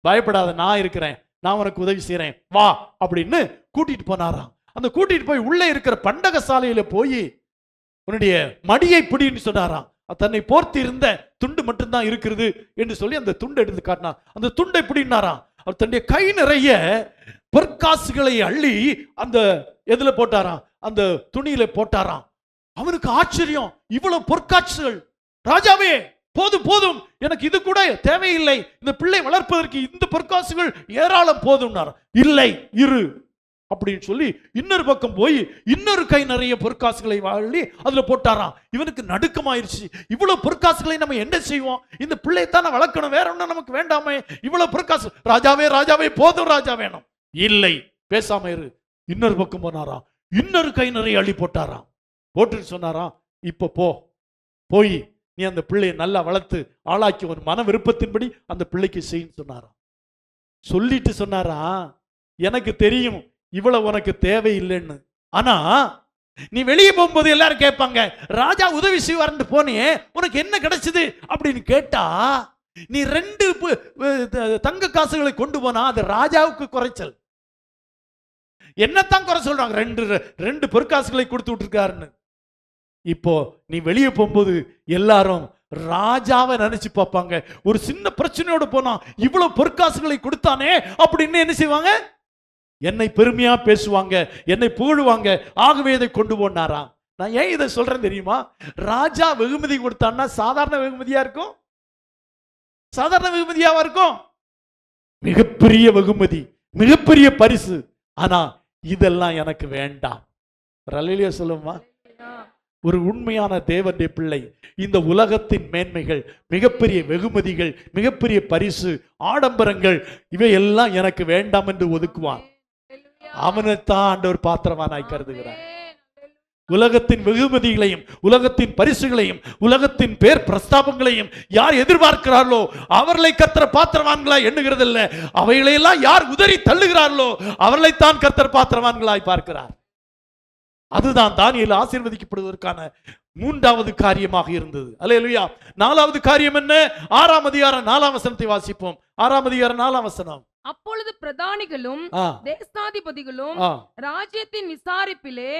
பயப்படாத, நான் இருக்கிறேன், நான் உனக்கு உதவி செய்யறேன், வா அப்படின்னு கூட்டிட்டு போனாராம். அந்த கூட்டிட்டு போய் உள்ளே இருக்கிற பண்டக சாலையில போய் உன்னுடைய மடியை பிடின்னு சொன்னாராம். தன்னை போர்த்தி இருந்த துண்டு மட்டும்தான் இருக்கிறது என்று சொல்லி அந்த துண்டை எடுத்து காட்டினார். அந்த துண்டை பிடினாராம். அவர் தன்னுடைய கை நிறைய பொற்காசுகளை அள்ளி அந்த எதுல போட்டாராம், அந்த துணியில போட்டாராம். அவனுக்கு ஆச்சரியம், இவ்வளவு பொற்காசுகள், ராஜாவே போதும், எனக்கு இது கூட தேவையில்லை, இந்த பிள்ளை வளர்ப்பதற்கு இந்த பொற்காசுகள் ஏராளம் போதும்னார். இல்லை, இரு அப்படின்னு சொல்லி இன்னொரு பக்கம் போய் இன்னொரு கை நிறைய பொற்காசுகளை வாழி அதுல போட்டாராம். இவனுக்கு நடுக்கமாயிருச்சு, இவ்வளவு பொற்காசுகளை நம்ம என்ன செய்வோம், இந்த பிள்ளை தானே வளர்க்கணும், வேற ஒன்றும் நமக்கு வேண்டாமே, இவ்வளவு பொற்காசு, ராஜாவே போதும், ராஜா வேணும். இல்லை, பேசாம இரு. இன்னொரு பக்கம் போனாராம், இன்னொரு கை நிறைய அள்ளி போட்டாராம். போட்டு சொன்னாராம், இப்ப போய் நீ அந்த பிள்ளையை நல்லா வளர்த்து ஆளாக்கி ஒரு மன விருப்பத்தின்படி அந்த பிள்ளைக்கு செய்யும் சொன்னாராம். சொல்லிட்டு சொன்னாராம், எனக்கு தெரியும் இவ்வளவு உனக்கு தேவையில்லைன்னு, ஆனா நீ வெளியே போகும்போது எல்லாரும் கேட்பாங்க, ராஜா உதவி செய்வார்னு போனியே, உனக்கு என்ன கிடைச்சது அப்படின்னு கேட்டா, நீ 2 தங்க காசுகளை கொண்டு போனா அது ராஜாவுக்கு குறைச்சல். என்னத்தான் குறை சொல்றாங்க, 2 பொற்காசுகளை கொடுத்து விட்டுருக்காருன்னு. இப்போ நீ வெளியே போகும்போது எல்லாரும் ராஜாவை நினைச்சு பார்ப்பாங்க. ஒரு சின்ன பிரச்சனையோடு போனா இவ்வளவு பொற்காசுகளை கொடுத்தானே அப்படின்னு என்ன செய்வாங்க, என்னை பெருமையா பேசுவாங்க, என்னை புகழுவாங்க. ஆகவே இதை கொண்டு போனாராம். நான் ஏன் இதை சொல்றேன் தெரியுமா? ராஜா வெகுமதி கொடுத்தான்னா சாதாரண வெகுமதியா இருக்கும்? சாதாரண வெகுமதியாவா இருக்கும்? மிகப்பெரிய வெகுமதி, மிகப்பெரிய பரிசு. ஆனா இதெல்லாம் எனக்கு வேண்டாம். அல்லேலூயா சொல்லுமா? ஒரு உண்மையான தேவனுடைய பிள்ளை இந்த உலகத்தின் மேன்மைகள், மிகப்பெரிய வெகுமதிகள், மிகப்பெரிய பரிசு, ஆடம்பரங்கள் இவையெல்லாம் எனக்கு வேண்டாம் என்று ஒதுக்குவான். அவனைத்தான் ஆண்டவர் பாத்திரவானாய் கருதுகிறார். உலகத்தின் வெகுமதிகளையும் உலகத்தின் பரிசுகளையும் உலகத்தின் பேர் பிரஸ்தாபங்களையும் யார் எதிர்பார்க்கிறார்களோ அவர்களை கர்த்தர் பாத்திரவான்களாய் எண்ணுகிறதில்ல. அவைகளையெல்லாம் யார் உதறி தள்ளுகிறார்களோ அவர்களைத்தான் கர்த்தர் பாத்திரவான்களாய் பார்க்கிறார். அதுதான் தானியேல் ஆசீர்வதிக்கப்படுவதற்கான 3வது காரியமாக இருந்தது. அல்லேலூயா. 4வது காரியம் என்ன? 6ஆம் அதிகாரம் 4ஆம் வசனத்தை வாசிப்போம். 6ஆம் அதிகாரம் 4ஆம் வசனம். அப்பொழுது பிரதானிகளும் தேசாதிபதிகளும் ராஜ்யத்தின் விசாரிப்பிலே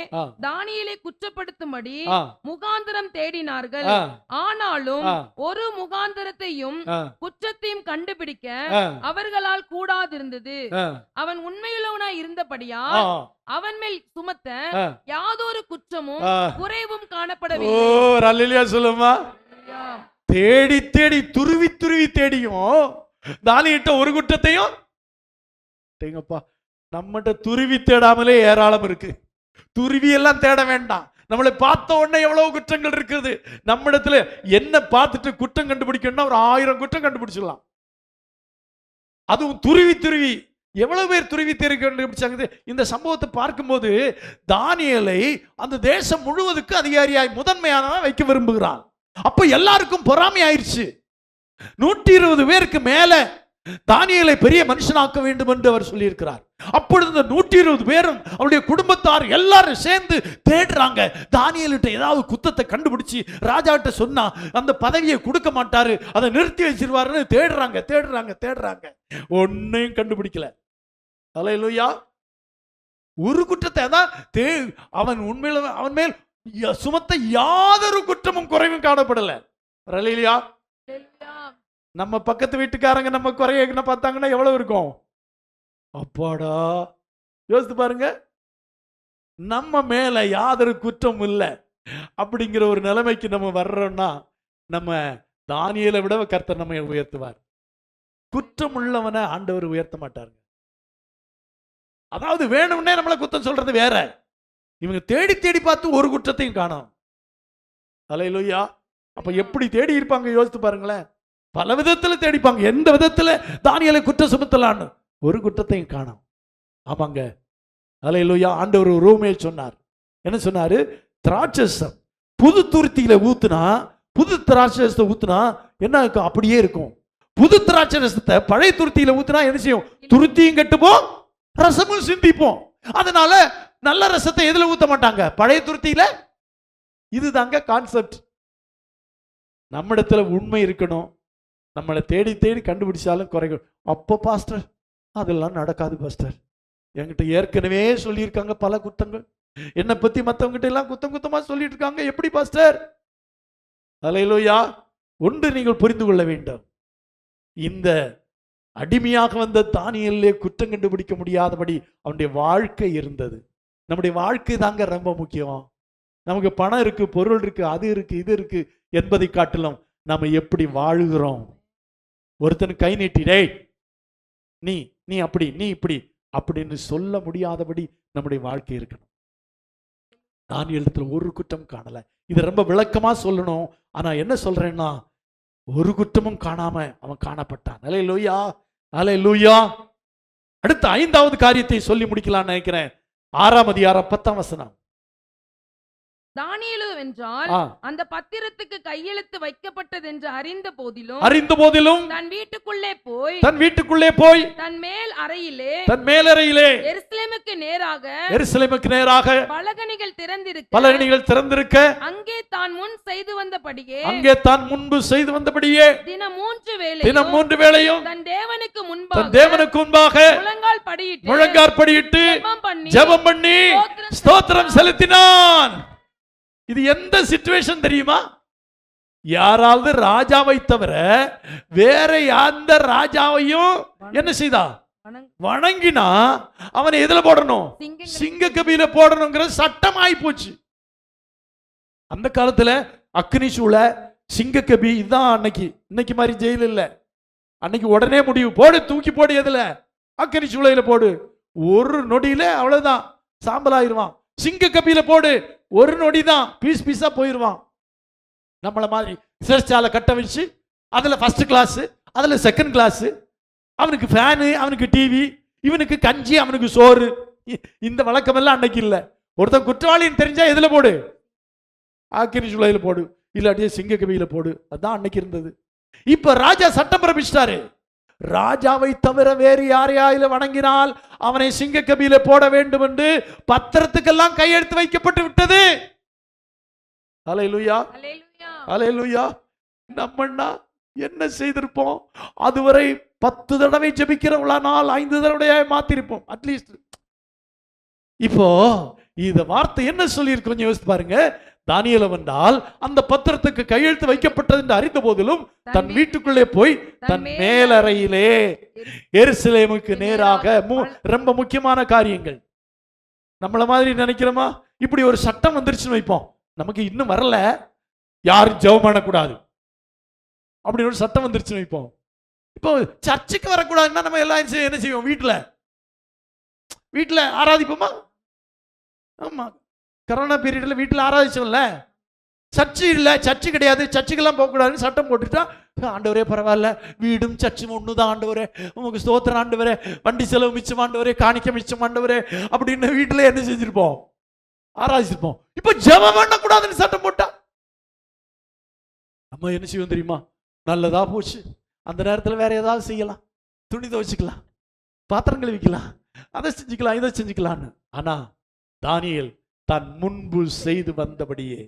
தானியேலை குற்றப்படுத்தும்படி முகாந்தரம் தேடினார்கள். ஆனாலும் ஒரு முகாந்தரத்தையும் குற்றத்தையும் கண்டுபிடிக்க அவர்களால் கூடாதிருந்தது. அவன் உண்மையுள்ளவனாய் இருந்தபடியால் அவன் மேல் சுமத்த யாதொரு குற்றமும் குறைவும் காணப்படவில்லை. சொல்லுமா? தேடி தேடி துருவி துருவி தேடியும் தானியேல்கிட்ட ஒரு குற்றத்தையும், நம்மகிட்ட துருவி தேடாமலே ஏராளம் இருக்கு. துருவி எல்லாம் தேட வேண்டாம், நம்மளை பார்த்த உடனே எவ்வளவு குற்றங்கள் இருக்குது. நம்மிடத்துல என்ன பார்த்துட்டு குற்றம் கண்டுபிடிக்கணும்னா ஒரு 1000 குற்றம் கண்டுபிடிச்சிடலாம். அதுவும் துருவி துருவி எவ்வளவு பேர் துருவி தேடி கண்டுபிடிச்சாங்க. இந்த சம்பவத்தை பார்க்கும்போது தானியேலை அந்த தேசம் முழுவதுக்கு அதிகாரியாய் முதன்மையான வைக்க விரும்புகிறான். அப்ப எல்லாருக்கும் பொறாமை ஆயிடுச்சு. 120 பேருக்கு மேல தானியேலை பெரிய மனுஷனாக்க வேண்டும் என்று அவர் சொல்லியிருக்கிறார். அப்பொழுது இந்த 120 பேரும் அவருடைய குடும்பத்தார் எல்லாரும் சேர்ந்து தேடுறாங்க. தானியேல்கிட்ட ஏதாவது குத்தத்தை கண்டுபிடிச்சு ராஜாட்ட சொன்னா அந்த பதவியை கொடுக்க மாட்டாரு, அதை நிறுத்தி வச்சிருவாருன்னு தேடுறாங்க தேடுறாங்க தேடுறாங்க. ஒன்னையும் கண்டுபிடிக்கல. அல்லேலூயா. ஒரு குற்றத்தை தான் அவன் உண்மையில அவன் மேல் சுமத்த யாதொரு குற்றமும் குறைவும் காணப்படல. அல்லேலூயா. நம்ம பக்கத்து வீட்டுக்காரங்க நம்ம குறைய பார்த்தாங்கன்னா எவ்வளவு இருக்கும்? அப்பாடா, யோசித்து பாருங்க. நம்ம மேல யாதொரு குற்றம் இல்லை அப்படிங்கிற ஒரு நிலைமைக்கு நம்ம வர்றோம்னா நம்ம தானியேலை விட கர்த்தர் நம்ம உயர்த்துவார். குற்றம் உள்ளவனை ஆண்டவர் உயர்த்த மாட்டாருங்க. அதாவது வேணும்னே நம்மளை குற்றம் சொல்றது வேற. இவங்க தேடி தேடி பார்த்து ஒரு குற்றத்தையும் காணோம். அல்லேலூயா. அப்ப எப்படி தேடி இருப்பாங்க யோசித்து பாருங்களேன். பல விதத்துல தேடிப்பாங்க, எந்த விதத்துல தானியேலை குற்றம் சுமத்தலான்னு. ஒரு குற்றத்தையும் காணோம். ஆமாங்க. அல்லேலூயா. ஆண்டவர் ஒரு ரூமையை சொன்னார். என்ன சொன்னாரு? திராட்சரசம் புது துருத்தியில ஊத்துனா, புது திராட்சரசத்தை ஊத்துனா என்ன இருக்கும்? அப்படியே இருக்கும். புது திராட்சரசத்தை பழைய துருத்தியில ஊத்துனா என்ன செய்யும்? துருத்தியும் கெட்டுப்போம், ரசமும் சிந்திப்போம். அதனால நல்ல ரசத்தை எதுல ஊத்த மாட்டாங்க? பழைய துருத்தியில. இதுதாங்க கான்செப்ட். நம்மிடத்துல உண்மை இருக்கணும். நம்மளை தேடி தேடி கண்டுபிடிச்சாலும் குறைகள். அப்போ பாஸ்டர் அதெல்லாம் நடக்காது பாஸ்டர். என்கிட்ட ஏற்கனவே சொல்லியிருக்காங்க பல குத்தங்கள். என்னை பத்தி மற்றவங்கிட்ட எல்லாம் குத்தம் குத்தமா சொல்லிட்டு இருக்காங்க. எப்படி பாஸ்டர்? அல்லேலூயா. ஒன்று நீங்கள் புரிந்து கொள்ள வேண்டும். இந்த அடிமையாக வந்த தானியேலே குற்றம் கண்டுபிடிக்க முடியாதபடி அவனுடைய வாழ்க்கை இருந்தது. நம்முடைய வாழ்க்கை தாங்க ரொம்ப முக்கியம். நமக்கு பணம் இருக்கு, பொருள் இருக்கு, அது இருக்கு, இது இருக்கு என்பதை காட்டிலும் நம்ம எப்படி வாழுகிறோம். ஒருத்தன் கை நீட்டிடே நீ நீ அப்படி நீ இப்படி அப்படின்னு சொல்ல முடியாதபடி நம்முடைய வாழ்க்கை இருக்கணும். தானியேலிடத்துல ஒரு குற்றம் காணல. இதை ரொம்ப விளக்கமா சொல்லணும். ஆனா என்ன சொல்றேன்னா, ஒரு குற்றமும் காணாம அவன் காணப்பட்டான். அல்லேலூயா. அல்லேலூயா. அடுத்த 5வது காரியத்தை சொல்லி முடிக்கலாம்னு நினைக்கிறேன். 6ஆம் அதிகாரம் 10ஆம் வசனம். தானியேலு வென்றால் அந்த பத்திரத்துக்கு கையெழுத்து வைக்கப்பட்டது என்று அறிந்த போதிலும் தன் வீட்டுக்குள்ளே போய் தன் மேல் அறையிலே எருசலேமுக்கு நேராக பலகணிகள் திறந்திருக்க அங்கே தான் முன்பு செய்து வந்தபடியே தினம் 3 வேளையும் தன் தேவனுக்கு முன்பாக முழங்கால் படியிட்டு ஜெபம் பண்ணி ஸ்தோத்திரம் செலுத்தினான். இது எந்த சிச்சுவேஷன் தெரியுமா? யாராவது ராஜாவை தவிர வேற எந்த ராஜாவையும் என்ன செய்தா? வணங்கினா அவனை எதுல போடணும்? சிங்க கபில போடணுங்கிற சட்டம் ஆகி போச்சு. அந்த காலத்துல அக்னி சூளை, சிங்க கபி இதுதான். இன்னைக்கு மாதிரி ஜெயில் இல்ல. அன்னைக்கு உடனே முடிவு போடு, தூக்கி போடு, எதுல? அக்னி சூளையில போடு. ஒரு நொடியில அவ்வளவுதான், சாம்பல் ஆயிருவான். சிங்க கபில போடு, ஒரு நொடி தான், பீஸ் பீஸா போயிருவான். நம்மள மாதிரி சிறைச்சாலை கட்ட வச்சு அதுல ஃபர்ஸ்ட் கிளாஸ், அதுல செகண்ட் கிளாஸ், அவனுக்கு ஃபேனு, அவனுக்கு டிவி, இவனுக்கு கஞ்சி, அவனுக்கு சோறு. இந்த வழக்கம் எல்லாம் அன்னைக்கு இல்ல. ஒருத்தன் குற்றவாளின்னு தெரிஞ்சா எதுல போடு? அக்கினி சூளையில போடு, இல்லாட்டியே சிங்க கபியில போடு. அதான் அன்னைக்கு இருந்தது. இப்ப ராஜா சட்டம் பிறப்பிச்சிட்டாரு. ராஜாவை தவிர வேறு யாரையாயில வணங்கினால் அவனை சிங்க கபியில போட வேண்டும் என்று பத்திரத்துக்கெல்லாம் கையெழுத்து வைக்கப்பட்டு விட்டது. அல்லேலூயா. அல்லேலூயா. நம்மன்னா என்ன செய்திருப்போம்? அதுவரை 10 தடவை ஜெபிக்கிறவளானால் 5 தடவையாய் மாத்திருப்போம் அட்லீஸ்ட். இப்போ இந்த வார்த்தை என்ன சொல்லி கொஞ்சம் யோசித்து பாருங்க. தானியேல் வந்தால் அந்த பத்திரத்துக்கு கையெழுத்து வைக்கப்பட்டது என்று அறிந்த போதிலும் தன் வீட்டுக்குள்ளே போய் தன் மேலறையிலே எருசலேமுக்கு நேராக. ரொம்ப முக்கியமான காரியங்கள். நம்மள மாதிரி நினைக்கிறோமா? இப்படி ஒரு சட்டம் வந்துருச்சுன்னு வைப்போம். நமக்கு இன்னும் வரல, யாரும் ஜெபம் பண்ணக்கூடாது அப்படின்னு ஒரு சட்டம் வந்துருச்சுன்னு வைப்போம். இப்போ சர்ச்சுக்கு வரக்கூடாதுன்னா நம்ம எல்லாம் என்ன செய்வோம்? வீட்டுல ஆராதிப்போமா? ஆமா. கொரோனா பீரியட்ல வீட்டில் ஆராதிச்சோம்ல, சர்ச்சு இல்லை, சர்ச்சு கிடையாது, சர்ச்சுக்கெல்லாம் போகக்கூடாதுன்னு சட்டம் போட்டுட்டா, ஆண்டவரே பரவாயில்ல, வீடும் சர்ச்சும் ஒண்ணுதான் ஆண்டவரே, உங்களுக்கு ஸ்தோத்திரம் ஆண்டவரே, வண்டி செலவு மிச்சம் ஆண்டவரே, காணிக்க மிச்சம் ஆண்டவரே அப்படின்னு வீட்டுல என்ன செஞ்சிருப்போம்? ஆராய்ச்சிருப்போம். இப்ப ஜெபம் பண்ணக்கூடாதுன்னு சட்டம் போட்டா நம்ம என்ன செய்வோம் தெரியுமா? நல்லதா போச்சு, அந்த நேரத்தில் வேற ஏதாவது செய்யலாம், துணி துவைச்சிக்கலாம், பாத்திரம் கழுவிக்கலாம், அதை செஞ்சுக்கலாம், இதை செஞ்சுக்கலான்னு. ஆனா தானியேல் தான் முன்பு செய்து வந்தபடியே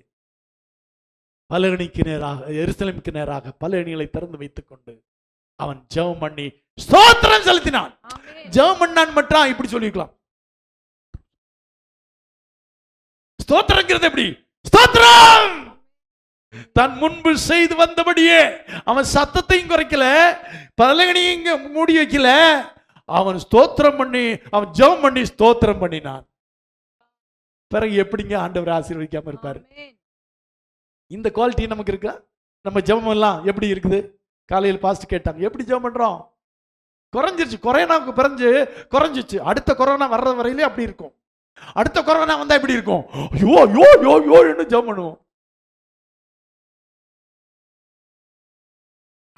பலகணிக்கு நேராக, எருசலேமுக்கு நேராக பலகணிகளை திறந்து வைத்துக் கொண்டு அவன் ஜெபம் பண்ணி ஸ்தோத்திரம் செலுத்தினான். ஜெபம் பண்ணான் மட்டும் இப்படி சொல்லிக்கலாம். ஸ்தோத்திரங்கிறது எப்படி? ஸ்தோத்திரம் தன் முன்பு செய்து வந்தபடியே. அவன் சத்தத்தையும் குறைக்கல, பலகணியும் மூடி வைக்கல, அவன் ஸ்தோத்திரம் பண்ணி, அவன் ஜெபம் பண்ணி ஸ்தோத்திரம் பண்ணினான். பிறகு எப்படிங்க ஆண்டவர் ஆசீர்வதிக்காம இருப்பாரு? இந்த குவாலிட்டி நமக்கு இருக்கா? நம்ம ஜெபம் எல்லாம் எப்படி இருக்குது? காலையில் பாஸ்ட் கேட்டாங்க, எப்படி ஜெபம் பண்றோம்? குறைஞ்சிருச்சு, கொரோனாவுக்கு குறைஞ்சிச்சு. அடுத்த கொரோனா வர்ற வரையிலே அப்படி இருக்கும். அடுத்த கொரோனா வந்தா எப்படி இருக்கும்? ஐயோ ஐயோ ஐயோ ஐயோ என்று ஜெபம் பண்ணுவோம்.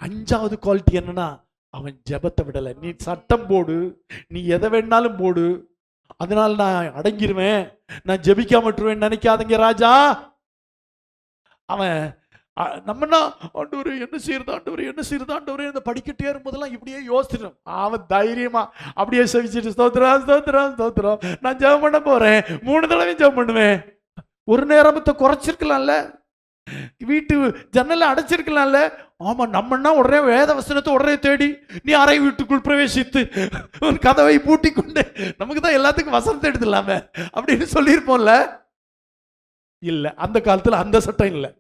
அஞ்சாவது குவாலிட்டி என்னன்னா, அவன் ஜெபத்தை விடல. நீ சட்டம் போடு, நீ எதை வேணாலும் போடு, அதனால நான் அடங்கிருவேன், நான் ஜெபிக்காம விட்டுருவேன் நினைக்காதீங்க ராஜா. அவன் நம்மனா ஆண்டவரே என்ன செய்யறது, ஆண்டவரே என்ன செய்யறது, ஆண்டவரே இந்த படிக்கட்டே இருக்கும்போதெல்லாம் இப்படியே யோசிச்சிடும். அவன் தைரியமா அப்படியே செவிச்சிட்டு ஸ்தோத்திரம் ஸ்தோத்திரம் ஸ்தோத்திரம், நான் ஜெபம் பண்ண போறேன், 3 தடவை ஜெபம் பண்ணுவேன். ஒரு நேரத்தை குறைச்சிருக்கலாம்ல, வீட்டு ஜன்னல அடைச்சிருக்கலாம்ல. ஆமா, நம்மன்னா உடனே வேத வசனத்தை உடனே தேடி நீ அறை வீட்டுக்குள் பிரவேசித்து ஒரு கதவை பூட்டி கொண்டு, நமக்கு தான் எல்லாத்துக்கும் வசனத்தை எடுத்துலாமே அப்படின்னு சொல்லியிருப்போம்ல. இல்ல, அந்த காலத்துல அந்த சட்டம் இல்லை.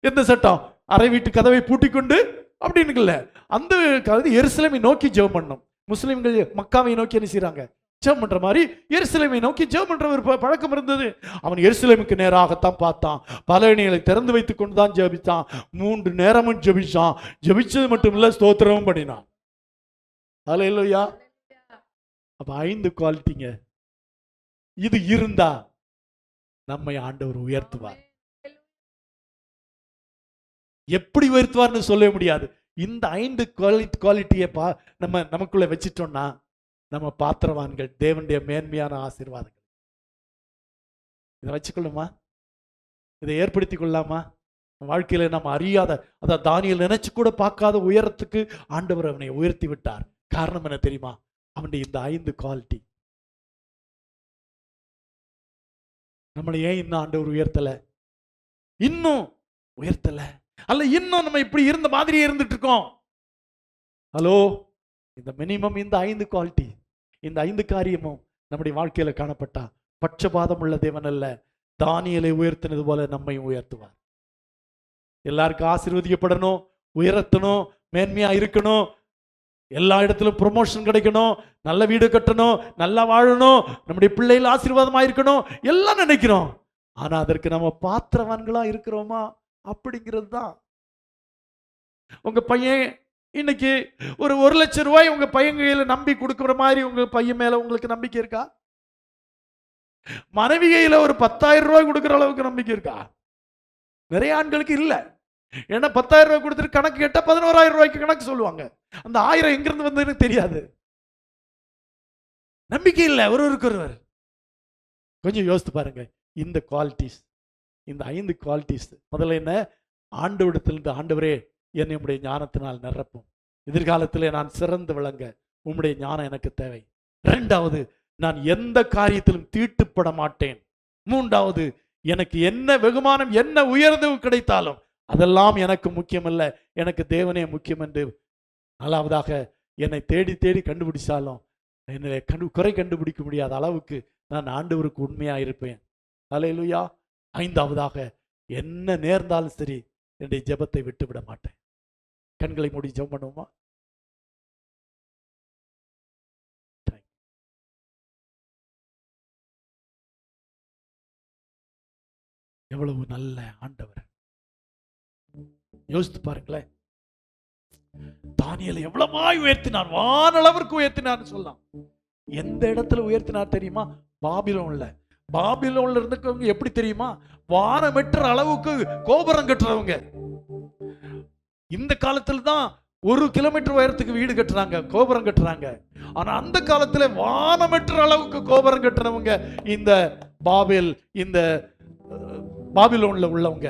எந்த சட்டம்? அறை வீட்டு கதவை பூட்டி கொண்டு அப்படின்னு இல்ல. அந்த காலத்து எருசலேமை நோக்கி ஜெபம் பண்ணணும். முஸ்லிம்கள் மக்காவை நோக்கி என்ன செய்யறாங்க? ஜெபம் பண்ற மாதிரி எருசலேமை நோக்கி ஜெபம் பண்ற ஒரு பழக்கம் இருந்தது. அவன் எருசலேமுக்கு நேராகத்தான் பார்த்தான், பலகணிகளை திறந்து வைத்துக் கொண்டுதான் ஜெபித்தான், 3 நேரமும் ஜெபிச்சான். ஜெபிச்சது மட்டும் இல்ல, ஸ்தோத்திரமும் பண்ணினான். ஹல்லேலூயா. அப்ப 5 குவாலிட்டிங்க. இது இருந்தா நம்மை ஆண்டவர் உயர்த்துவார். எப்படி உயர்த்துவார்னு சொல்ல முடியாது. இந்த 5 குவாலிட்டியை நமக்குள்ள வச்சிட்டோம்னா நம்ம பாத்திரவான்கள், தேவனுடைய மேன்மையான ஆசீர்வாதங்கள். இதை வச்சுக்கொள்ளுமா? இதை ஏற்படுத்திக் கொள்ளலாமா? வாழ்க்கையில நம்ம அறியாத, அதான் தானியேல் நினைச்சு கூட பார்க்காத உயரத்துக்கு ஆண்டவர் அவனை உயர்த்தி விட்டார். காரணம் என்ன தெரியுமா? அவனுடைய இந்த 5 குவாலிட்டி. நம்மளை ஏன் இன்னும் ஆண்டவர் உயர்த்தல? இன்னும் உயர்த்தல அல்ல, இன்னும் நம்ம இப்படி இருந்த மாதிரியே இருந்துட்டு இருக்கோம். ஹலோ, இந்த மினிமம் இந்த 5 குவாலிட்டி, இந்த 5 காரியமும் நம்முடைய வாழ்க்கையில காணப்பட்டா பட்சபாதம் உள்ள தேவன் அல்ல, தானியேலை உயர்த்தினது போல நம்மை உயர்த்துவார். எல்லாருக்கும் ஆசீர்வதிக்கப்படணும், உயர்த்தணும், மேன்மையா இருக்கணும், எல்லா இடத்திலும் ப்ரொமோஷன் கிடைக்கணும், நல்ல வீடு கட்டணும், நல்லா வாழணும், நம்முடைய பிள்ளைகள் ஆசீர்வாதமா இருக்கணும் எல்லாம் நினைக்கிறோம். ஆனா அதற்கு நம்ம பாத்திரவான்களா இருக்கிறோமா அப்படிங்கிறது தான். உங்க பையன் இன்னைக்கு ஒரு 1 லட்சம் ரூபாய் உங்க பையன் கையில நம்பி கொடுக்கிற மாதிரி உங்க பையன் மேல உங்களுக்கு நம்பிக்கை இருக்கா? மனைவி கையில ஒரு 10,000 ரூபாய் கொடுக்கிற அளவுக்கு நம்பிக்கை இருக்கா? நிறைய ஆண்களுக்கு இல்ல. ஏன்னா 10,000 ரூபாய் கொடுத்துட்டு கணக்கு கேட்டா 11,000 ரூபாய்க்கு கணக்கு சொல்லுவாங்க. அந்த 1000 எங்கிருந்து வந்ததுன்னு தெரியாது. நம்பிக்கை இல்லை ஒருவருக்கு ஒருவர். கொஞ்சம் யோசித்து பாருங்க. இந்த குவாலிட்டிஸ், இந்த 5 குவாலிட்டிஸ். முதல்ல என்ன? ஆண்டவரிடத்திலிருந்து, ஆண்டவரே என்னை உம்முடைய ஞானத்தினால் நிரப்பும், எதிர்காலத்திலே நான் சிறந்து விளங்க உம்முடைய ஞானம் எனக்கு தேவை. 2வது, நான் எந்த காரியத்திலும் தீட்டுப்பட மாட்டேன். 3வது, எனக்கு என்ன வெகுமானம், என்ன உயர்வு கிடைத்தாலும் அதெல்லாம் எனக்கு முக்கியமல்ல, எனக்கு தேவனே முக்கியம் என்று. 4வதாக, என்னை தேடி தேடி கண்டுபிடிச்சாலும் என்னை குறை கண்டுபிடிக்க முடியாத அளவுக்கு நான் ஆண்டவருக்கு உண்மையா இருப்பேன். ஹல்லேலூயா. 5வதாக, என்ன நேர்ந்தாலும் சரி என்னுடைய ஜெபத்தை விட்டு விட மாட்டேன். கண்களை மூடி ஜெபம் பண்ணுவோமா? எவ்வளவு நல்ல ஆண்டவர். யோசித்து பாருங்களேன். தானியேலை எவ்வளவாய் உயர்த்தினார், வானளவிற்கு உயர்த்தினார் சொல்லலாம். எந்த இடத்துல உயர்த்தினார் தெரியுமா? பாபிலோன்ல. பாபிலோன்ல இருந்தவங்க எப்படி தெரியுமா? வானமெற்ற அளவுக்கு கோபுரம் கட்டுறவங்க. இந்த காலத்துல தான் 1 கிலோமீட்டர் உயரத்துக்கு வீடு கட்டுறாங்க, கோபுரம் கட்டுறாங்க. ஆனா அந்த காலத்துல வானமெற்ற அளவுக்கு கோபுரம் கட்டுறவங்க இந்த பாபிலோன்ல உள்ளவங்க.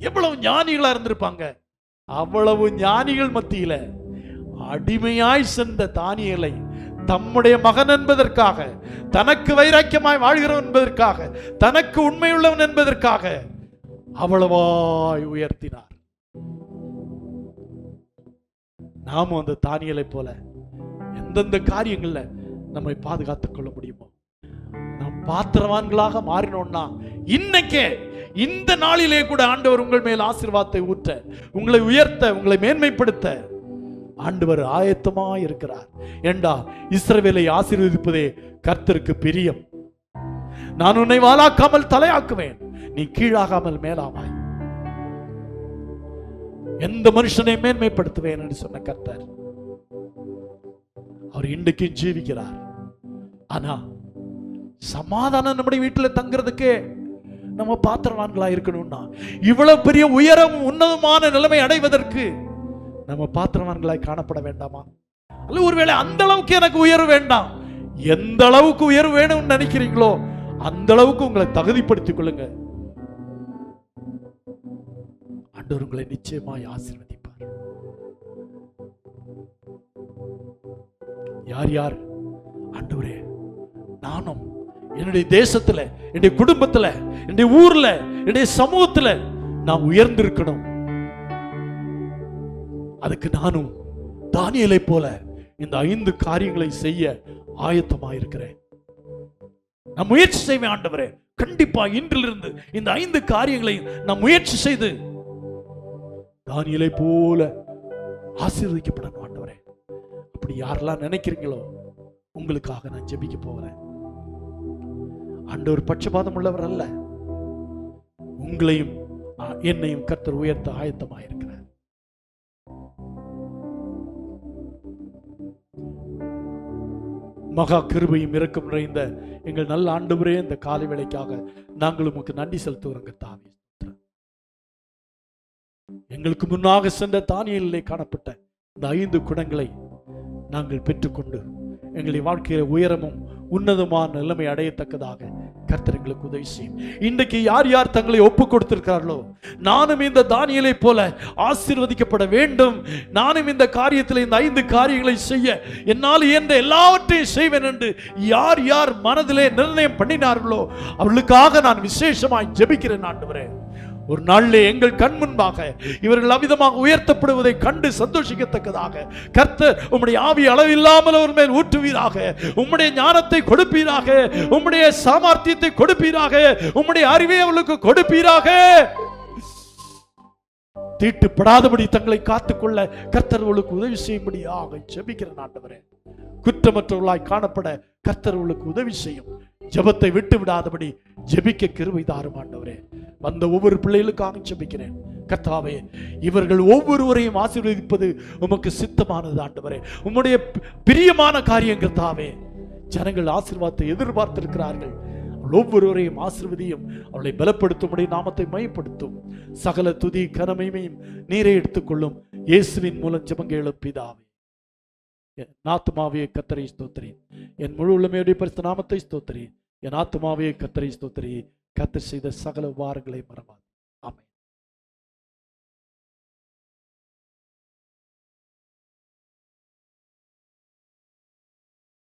எவ்வளவு ஞானிகளா இருந்திருப்பாங்க. அவ்வளவு ஞானிகள் மத்தியில அடிமையாய் சென்ற தானியேலை தம்முடைய மகன் என்பதற்காக, தனக்கு வைராக்கியமாய் வாழ்கிறவன் என்பதற்காக, தனக்கு உண்மையுள்ளவன் என்பதற்காக அவ்வளவாய் உயர்த்தினார். நாமும் அந்த தானியேலை போல எந்தெந்த காரியங்கள்ல நம்மை பாதுகாத்துக் கொள்ள முடியுமோ நாம் பாத்திரவான்களாக மாறினோம்னா, இன்னைக்கே இந்த நாளிலே கூட ஆண்டவர் உங்கள் மேல் ஆசீர்வாதத்தை ஊற்ற, உங்களை உயர்த்த, உங்களை மேன்மைப்படுத்த ஆண்டவர் ஆயத்தமாய் இருக்கிறார். ஏண்டா, இஸ்ரவேலை ஆசீர்வதிப்பதே கர்த்தருக்கு பிரியம். நான் உன்னை வாளாக்காமல் தலையாக்குவேன், நீ கீழாகாமல் மேலாவாய். எந்த மனுஷனை மேன்மைப்படுத்துவேன் என்று சொன்ன கர்த்தர் அவர் இன்றைக்கு ஜீவிக்கிறார். ஆனா சமாதானம் நம்முடைய வீட்டில் தங்குறதுக்கே நம்ம பாத்திரவான்களா இருக்கணும்னா, இவ்வளவு பெரிய உயரம் உன்னதமான நிலைமை அடைவதற்கு நம்ம பாத்திரவான்களாய் காணப்பட வேண்டாமா? அல்ல, ஒருவேளை அந்த அளவுக்கு எனக்கு உயர்வு வேண்டாம், எந்த அளவுக்கு உயர்வு வேணும்னு நினைக்கிறீங்களோ அந்த அளவுக்கு உங்களை தகுதிப்படுத்திக் கொள்ளுங்க. ஆண்டவர் உங்களை நிச்சயமாய் ஆசீர்வதிப்பார். யார் யார் ஆண்டவரே, நானும் என்னுடைய தேசத்துல, என்னுடைய குடும்பத்துல, என்னுடைய ஊர்ல, என்னுடைய சமூகத்துல நான் உயர்ந்திருக்கணும், அதுக்கு நானும் தானியேலை போல இந்த 5 காரியங்களை செய்ய ஆயத்தமாயிருக்கிறேன். நான் முயற்சி செய்வேன் ஆண்டவரே. கண்டிப்பா இன்றிலிருந்து இந்த 5 காரியங்களையும் நான் முயற்சி செய்து தானியேலை போல ஆசீர்வதிக்கப்படணும் ஆண்டவரே. அப்படி யாரெல்லாம் நினைக்கிறீங்களோ உங்களுக்காக நான் ஜெபிக்க போகிறேன். ஆண்டவர் பட்சபாதம் உள்ளவர் அல்ல. உங்களையும் என்னையும் கர்த்தர் உயர்த்த ஆயத்தமாயிருக்கிறார். மகா கிருபையும் இரக்கம் நிறைந்த எங்கள் நல்ல ஆண்டவரே, இந்த காலை வேளைக்காக நாங்கள் உமக்கு நன்றி செலுத்துகிறோம் கர்த்தாவே. எங்களுக்கு முன்னாக சென்ற தானியேலிலே காணப்பட்ட இந்த 5 குணங்களை நாங்கள் பெற்றுக்கொண்டு எங்களுடைய வாழ்க்கையில உயரமும் உன்னதமான நிலைமை அடையத்தக்கதாக கர்த்தர் எங்களுக்கு உதவி செய்யும். இன்றைக்கு யார் யார் தங்களை ஒப்பு கொடுத்திருக்கிறார்களோ, நானும் இந்த தானியேலை போல ஆசீர்வதிக்கப்பட வேண்டும், நானும் இந்த காரியத்தில் இந்த 5 காரியங்களை செய்ய என்னால் இயன்ற எல்லாவற்றையும் செய்வேன் என்று யார் யார் மனதிலே நிர்ணயம் பண்ணினார்களோ அவர்களுக்காக நான் விசேஷமாய் ஜெபிக்கிறேன் ஆண்டவரே. ஒரு நாளிலே எங்கள் கண் முன்பாக இவர்கள் அவிதமாக உயர்த்தப்படுவதை கண்டு சந்தோஷிக்கத்தக்கதாக கர்த்தர் உம்முடைய ஆவி அளவில்லாமல் அவர் மேல் ஊற்றுவீராக, உம்முடைய ஞானத்தை கொடுப்பீராக, உம்முடைய சாமர்த்தியத்தை கொடுப்பீராக, உம்முடைய அறிவை அவர்களுக்கு கொடுப்பீராக. தீட்டுப்படாதபடி தங்களை காத்துக்கொள்ள கர்த்தர் அவர்களுக்கு உதவி செய்யும்படியாக ஜெபிக்கிறேன் ஆண்டவரே. குற்றமற்றவர்களாய் காணப்பட கர்த்தர் அவர்களுக்கு உதவி செய்யும். ஜெபத்தை விட்டு விடாதபடி ஜெபிக்க கிருபை தாரும் ஆண்டவரே. வந்த ஒவ்வொரு பிள்ளைகளுக்காக ஜெபிக்கிறேன் கர்த்தாவே. இவர்கள் ஒவ்வொருவரையும் ஆசீர்வதிப்பது உமக்கு சித்தமானது ஆண்டவரே, உம்முடைய பிரியமான காரியம் கர்த்தாவே. ஜனங்கள் ஆசீர்வாதத்தை எதிர்பார்த்திருக்கிறார்கள். ஒவ்வொருவரையும் ஆசீர்வதியும், அவளை பலப்படுத்தும், நாமத்தை மையப்படுத்தும். சகல துதி கனமையும் நீரே எடுத்துக்கொள்ளும். இயேசுவின் மூலம் ஜெபங்கள் பிதாவே. என் ஆத்துமாவே கர்த்தரை ஸ்தோத்திரி, என் முழு உள்ளமையுடைய பரிசுத்த நாமத்தை ஸ்தோத்திரி. என் ஆத்துமாவே கர்த்தரை ஸ்தோத்திரி, கர்த்தர் செய்த சகல உபகாரங்களை மறவாதே.